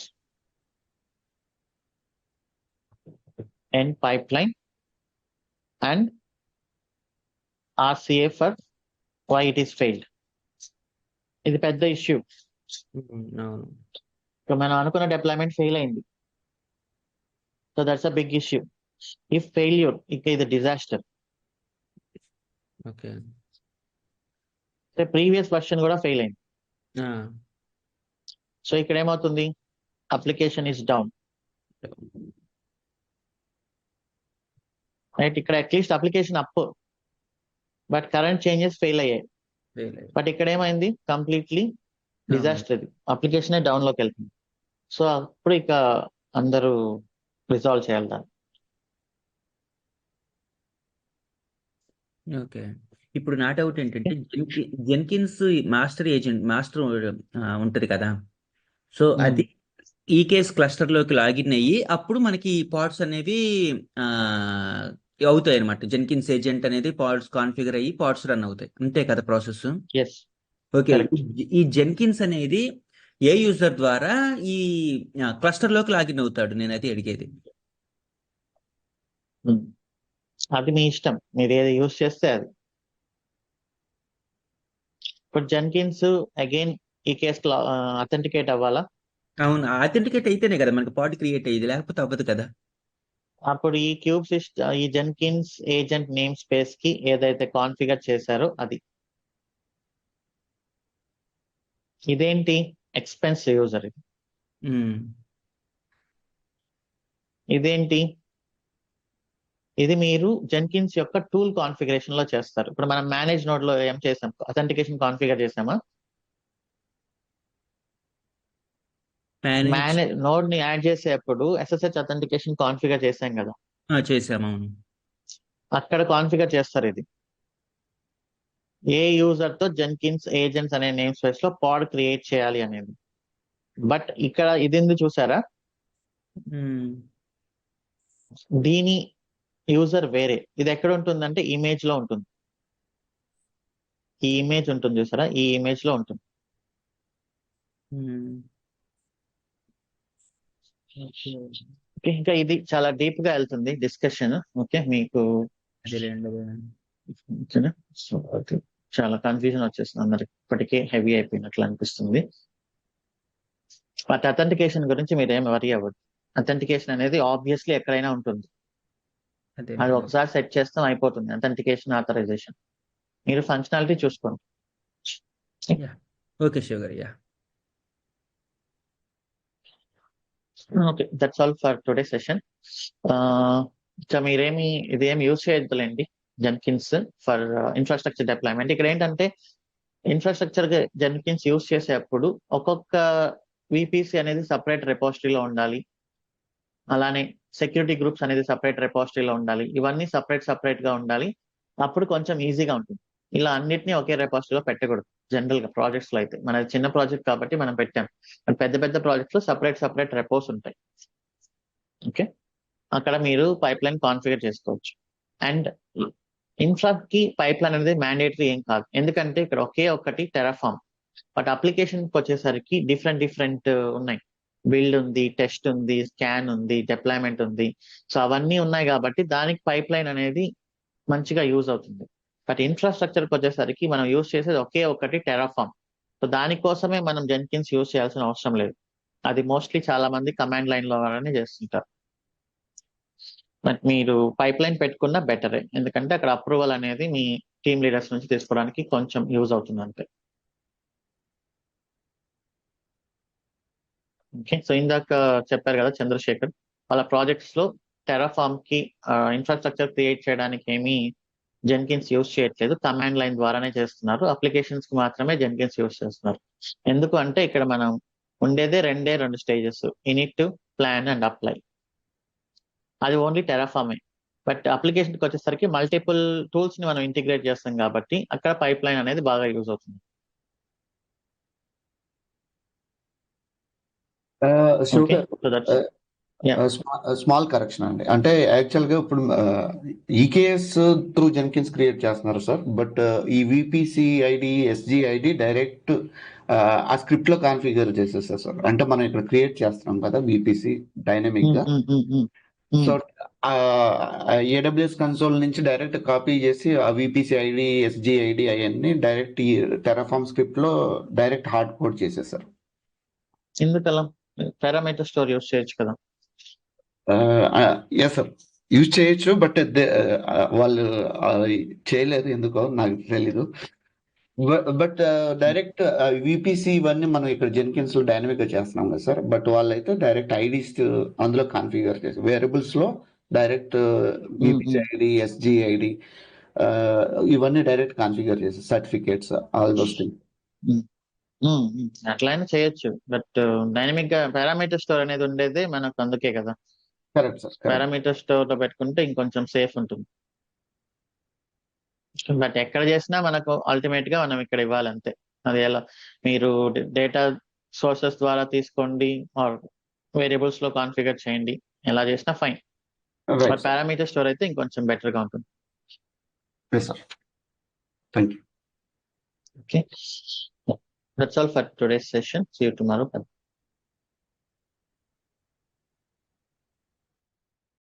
end pipeline and RCA for why it is failed. ఇది పెద్ద ఇష్యూ. అవును ఇప్పుడు మనం అనుకున్న డిప్లాయ్మెంట్ ఫెయిల్ అయింది, so that's a big issue. If failure ఇక ఇది డిజాస్టర్. ఓకే ప్రీవియస్ వర్షన్ కూడా ఫెయిల్ అయింది. సో ఇక్కడ ఏమవుతుంది, అప్లికేషన్ ఇస్ డౌన్, రైట్? ఇక్కడ at least application up, but current changes fail అయ్యాయి. బట్ ఇక్కడ ఏమైంది, కంప్లీట్లీ డిజాస్టర్. ఇది అప్లికేషన్ డౌన్ లోకి వెళ్తుంది. సో అప్పుడు ఇక అందరూ రిజాల్వ్ చేయాలి దాన్ని. ఓకే ఇప్పుడు నా డౌట్ ఏంటంటే, జెన్కిన్స్ మాస్టర్ ఉంటది కదా. సో అది ఈ కేస్ క్లస్టర్ లోకి లాగిన్ అయ్యి అప్పుడు మనకి పాడ్స్ అనేవి అవుతాయి అనమాట. జెన్కిన్స్ ఏజెంట్ అనేది పాడ్స్ కాన్ఫిగర్ అయ్యి పాడ్స్ రన్ అవుతాయి, అంతే కదా ప్రాసెస్? Yes, okay correct. ఈ జెన్కిన్స్ అనేది ఏ యూజర్ ద్వారా ఈ క్లస్టర్ లోకి లాగిన్ అవుతాడు, నేనైతే అడిగేది. అది మీ ఇష్టం, మీరు ఏది యూజ్ చేస్తే అది. ఇప్పుడు జెన్కిన్స్ అగైన్ ఈ కేస్ అథెంటికేట్ అవ్వాలా? అవును, అథెంటికేట్ అయితేనే కదా మనకి పాడ్ క్రియేట్ అయ్యేది, లేకపోతే అవ్వదు కదా. అప్పుడు ఈ క్యూబ్ సిస్టమ్, ఈ జెన్కిన్స్ ఏజెంట్ నేమ్ స్పేస్ కి ఏదైతే కాన్ఫిగర్ చేశారో అది. ఇదేంటి ఎక్స్పెన్స్ యూజర్, ఉమ్, ఇదేంటి, ఇది మీరు జెన్కిన్స్ యొక్క టూల్ కాన్ఫిగరేషన్ లో చేస్తారు. ఇప్పుడు మనం మేనేజ్ నోడ్ లో ఏం చేసాం, అథెంటికేషన్ కాన్ఫిగర్ చేసామా, మేనేజ్ నోడ్ ని యాడ్ చేసేటప్పుడు SSH అథెంటికేషన్ కాన్ఫిగర్ చేసాం కదా, చేసాము. అవును. అక్కడ కాన్ఫిగర్ చేస్తారు ఇది. ఏ యూజర్ తో జెన్కిన్స్ ఏజెంట్స్ అనే నేమ్ స్పేస్ లో పాడ్ క్రియేట్ చేయాలి అనేది. బట్ ఇక్కడ ఇది ఉంది చూసారా, ఉమ్, దీని యూజర్ వేరే. ఇది ఎక్కడ ఉంటుందంటే ఇమేజ్ లో ఉంటుంది. ఈ ఇమేజ్ ఉంటుంది చూసారా, ఈ ఇమేజ్ లో ఉంటుంది. ఉమ్, ఓకే, ఇంకా ఇది చాలా డీప్ గా వెళ్తుంది డిస్కషన్. ఓకే, మీకు అదేలేండి. ఓకేనా? సో అది చాలా కన్ఫ్యూజన్ వచ్చేస్తుంది అందరికి, ఇప్పటికే హెవీ అయిపోయినట్లు అనిపిస్తుంది. బట్ అథెంటికేషన్ గురించి మీరు ఏం వరీ అవ్వద్దు. అథెంటికేషన్ అనేది ఆబ్వియస్లీ ఎక్కడైనా ఉంటుంది. అది అదేలేండి. ఒకసారి సెట్ చేస్తాం అయిపోతుంది అథెంటికేషన్ ఆథరైజేషన్. మీరు ఫంక్షనాలిటీ చూసుకోండి. Yeah, okay Shiva garu. Yeah, okay, that's all for today session. ఇంకా మీరేమి ఇదేమి యూజ్ చేయొద్దులేండి జెన్కిన్స్ ఫర్ ఇన్ఫ్రాస్ట్రక్చర్ డిప్లాయ్మెంట్. ఇక్కడ ఏంటంటే ఇన్ఫ్రాస్ట్రక్చర్ జెన్కిన్స్ యూజ్ చేసేటప్పుడు ఒక్కొక్క విపిసి అనేది సపరేట్ రెపోజిటరీలో ఉండాలి. అలానే సెక్యూరిటీ గ్రూప్స్ అనేది సపరేట్ రెపోజిటరీలో ఉండాలి. ఇవన్నీ సపరేట్ గా ఉండాలి. అప్పుడు కొంచెం ఈజీగా ఉంటుంది. ఇలా అన్నిటినీ ఒకే రెపోజిటరీలో పెట్టకూడదు. జనరల్ గా ప్రాజెక్ట్స్ లో అయితే, మన చిన్న ప్రాజెక్ట్ కాబట్టి మనం పెట్టాం. పెద్ద ప్రాజెక్ట్స్ లో సపరేట్ రెపోస్ ఉంటాయి. ఓకే, అక్కడ మీరు పైప్ లైన్ కాన్ఫిగర్ చేసుకోవచ్చు. అండ్ ఇన్ఫ్రాకి పైప్ లైన్ అనేది మ్యాండేటరీ ఏం కాదు, ఎందుకంటే ఇక్కడ ఒకే ఒకటి టెరాఫామ్. బట్ అప్లికేషన్ వచ్చేసరికి డిఫరెంట్ ఉన్నాయి. బిల్డ్ ఉంది, టెస్ట్ ఉంది, స్కాన్ ఉంది, డిప్లాయ్మెంట్ ఉంది. సో అవన్నీ ఉన్నాయి కాబట్టి దానికి పైప్ లైన్ అనేది మంచిగా యూజ్ అవుతుంది. బట్ ఇన్ఫ్రాస్ట్రక్చర్కి వచ్చేసరికి మనం యూజ్ చేసేది ఒకే ఒకటి టెరాఫామ్. సో దానికోసమే మనం జెన్కిన్స్ యూజ్ చేయాల్సిన అవసరం లేదు. అది మోస్ట్లీ చాలా మంది కమాండ్ లైన్ లో చేస్తుంటారు. బట్ మీరు పైప్ లైన్ పెట్టుకున్నా బెటరే, ఎందుకంటే అక్కడ అప్రూవల్ అనేది మీ టీమ్ లీడర్స్ నుంచి తీసుకోవడానికి కొంచెం యూజ్ అవుతుంది అంతే. ఓకే, సో ఇందాక చెప్పారు కదా చంద్రశేఖర్, వాళ్ళ ప్రాజెక్ట్స్ లో టెరాఫామ్ కి ఇన్ఫ్రాస్ట్రక్చర్ క్రియేట్ చేయడానికి ఏమీ జెన్కిన్స్ యూజ్ చేయట్లేదు, కమాండ్ లైన్ ద్వారానే చేస్తున్నారు. అప్లికేషన్స్ కి మాత్రమే జెన్కిన్స్ యూజ్ చేస్తున్నారు. ఎందుకు అంటే ఇక్కడ మనం ఉండేదే రెండు stages, in it, plan and apply. అది ఓన్లీ టెరాఫామే. బట్ అప్లికేషన్కి వచ్చేసరికి మల్టిపుల్ టూల్స్ ని మనం ఇంటిగ్రేట్ చేస్తాం కాబట్టి అక్కడ పైప్ లైన్ అనేది బాగా యూజ్ అవుతుంది. శివ ఓకే, గారు, so that's yeah. Small correction అండి. అంటే యాక్చువల్గా ఇప్పుడు ఈకేఎస్ త్రూ జెన్కిన్స్ క్రియేట్ చేస్తున్నారు సార్. బట్ ఈ VPC ID, SG ID direct ఆ స్క్రిప్ట్ లో కాన్ఫిగర్ చేసేస్తారు సార్. అంటే మనం ఇక్కడ క్రియేట్ చేస్తున్నాం కదా విపిసి డైనమిక్ గా. సో ఏడబ్ల్యూఎస్ కన్సోల్ నుంచి డైరెక్ట్ కాపీ చేసి ఆ విపిసి ఐడి, ఎస్జి ఐడి అవన్నీ డైరెక్ట్ ఈ టెరాఫామ్ స్క్రిప్ట్ లో డైరెక్ట్ హార్డ్ కోడ్ చేసేసారు. ఎందుకలా? పారామీటర్ స్టోర్ యూజ్ చేయొచ్చు కదా. ఎస్ సార్, యూజ్ చేయొచ్చు. బట్ వాళ్ళు చేయలేరు, ఎందుకో నాకు తెలీదు. బట్ డైరెక్ట్ విపిసి ఇవన్నీ మనం ఇక్కడ జెన్కిన్స్ లో డైనమిక్ గా చేస్తున్నాం కదా సార్. బట్ వాళ్ళైతే డైరెక్ట్ ఐడీస్ అందులో కాన్ఫిగర్ చేసి వేరియబుల్స్ లో direct VPC ID, SG ID ఇవన్నీ డైరెక్ట్ కాన్ఫిగర్ చేసి సర్టిఫికేట్స్ ఆల్ దోస్ థింగ్స్. అట్లయినా చేయొచ్చు. బట్ డైనమిక్ గా పారామీటర్ స్టోర్ అనేది ఉండేది మనకు అందుకే కదా. Correct sir, correct. Parameter store లో పెట్టుకుంటే ఇంకొంచెం సేఫ్ ఉంటుంది. బట్ ఎక్కడ చేసినా మనకు అల్టిమేట్ గా మనం ఇక్కడ ఇవ్వాలంతే. అది ఎలా మీరు డేటా సోర్సెస్ ద్వారా తీసుకోండి ఆర్ వేరియబుల్స్ లో కాన్ఫిగర్ చేయండి, ఎలా చేసినా fine. Right but parameter store అయితే ఇంకొంచెం బెటర్ గా ఉంటుంది. Sir, thank you. Okay, that's all for today's session. See you tomorrow.